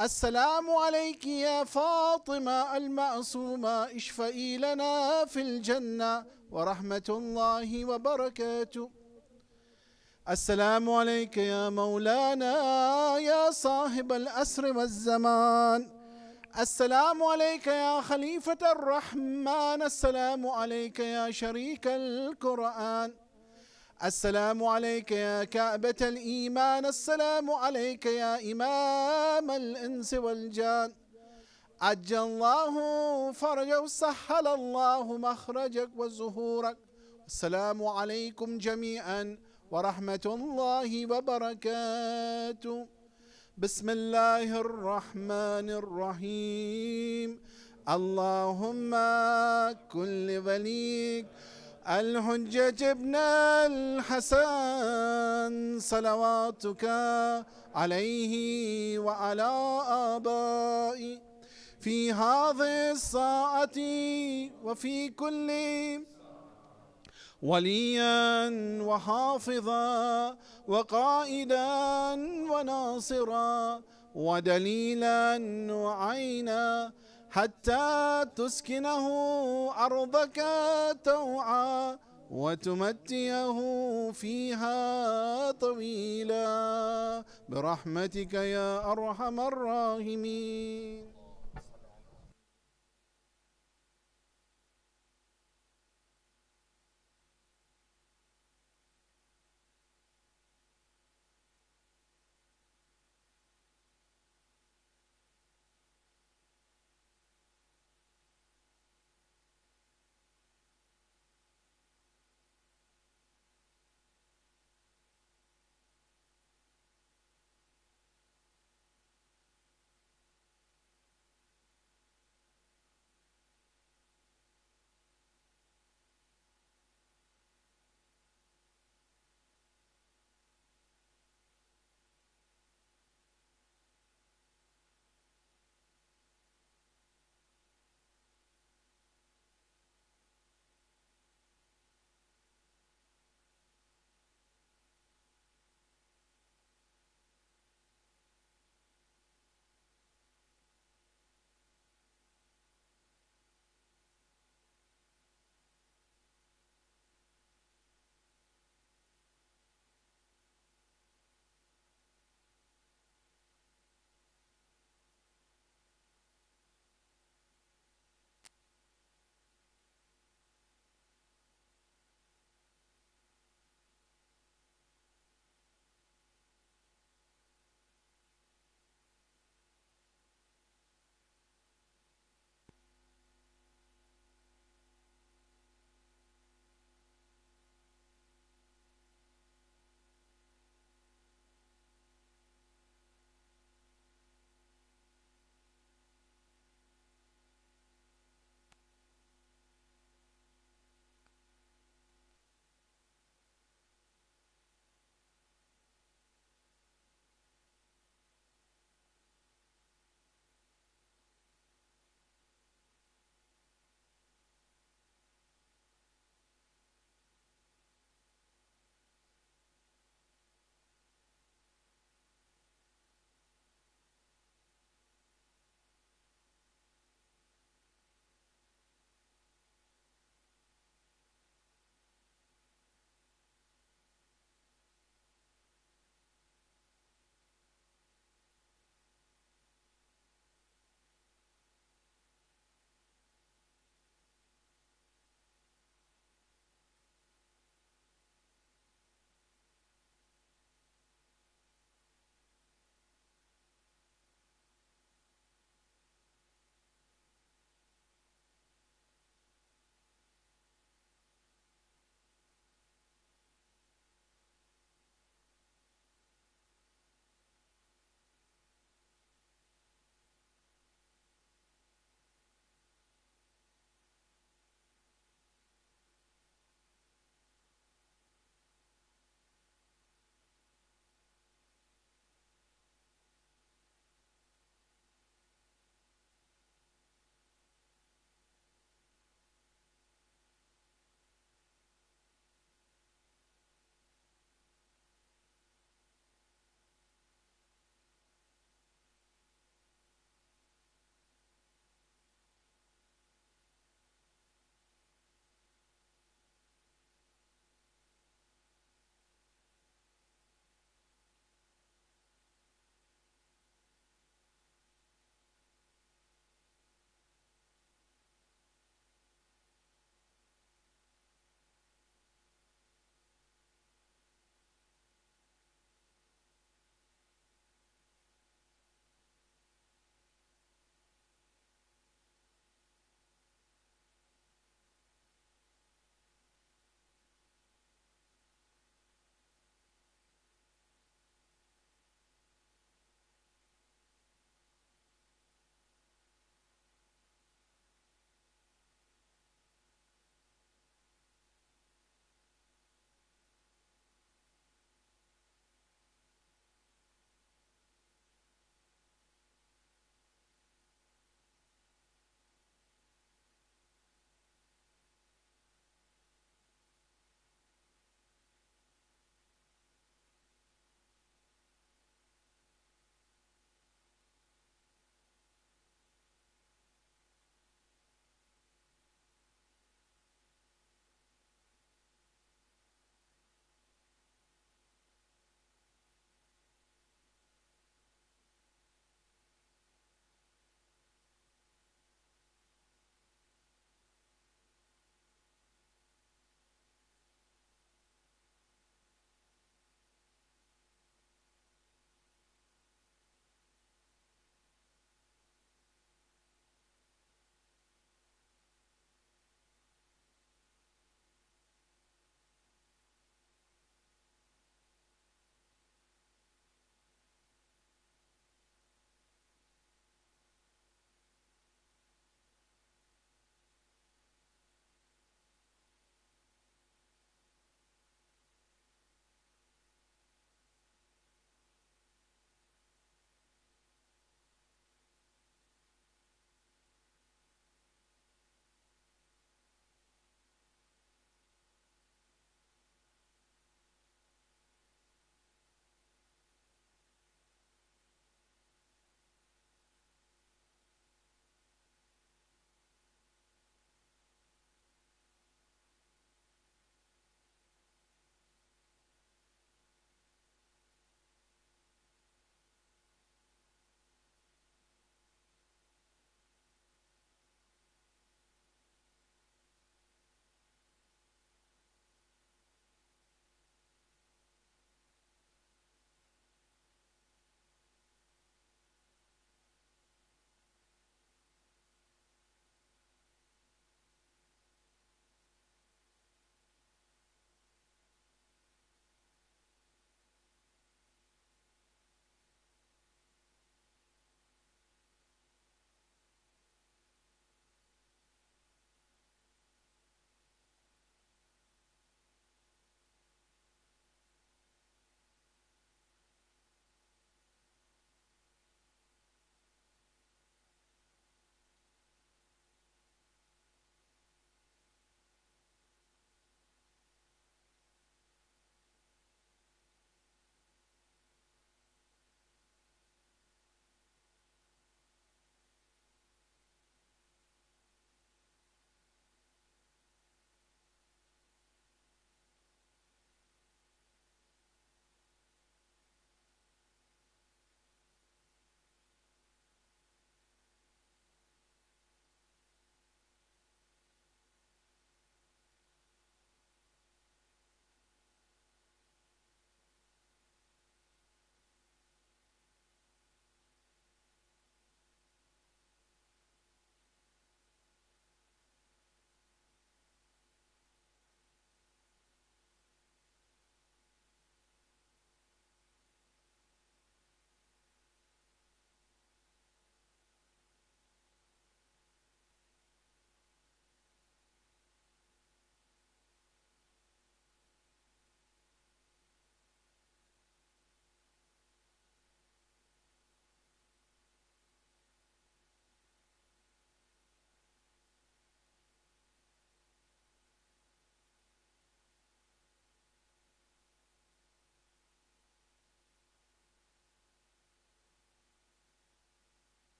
السلام عليك يا فاطمة المعصومة اشفئي لنا في الجنة ورحمة الله وبركاته. السلام عليك يا مولانا يا صاحب الأسر والزمان. السلام عليك يا خليفة الرحمن. السلام عليك يا شريك القرآن. السلام عليك يا كعبة الإيمان. السلام عليك يا إمام الإنس والجان. عجل الله فرجك وسهل الله مخرجك وزهورك. السلام عليكم جميعا ورحمة الله وبركاته. بسم الله الرحمن الرحيم. اللهم كن لوليك الحجة ابن الحسن صلواتك عليه وعلى آبائه في هذه الساعة وفي كل وليا وحافظا وقائدا وناصرا ودليلا وعينا حتى تسكنه أرضك توعا وتمتيه فيها طويلا برحمتك يا أرحم الراحمين.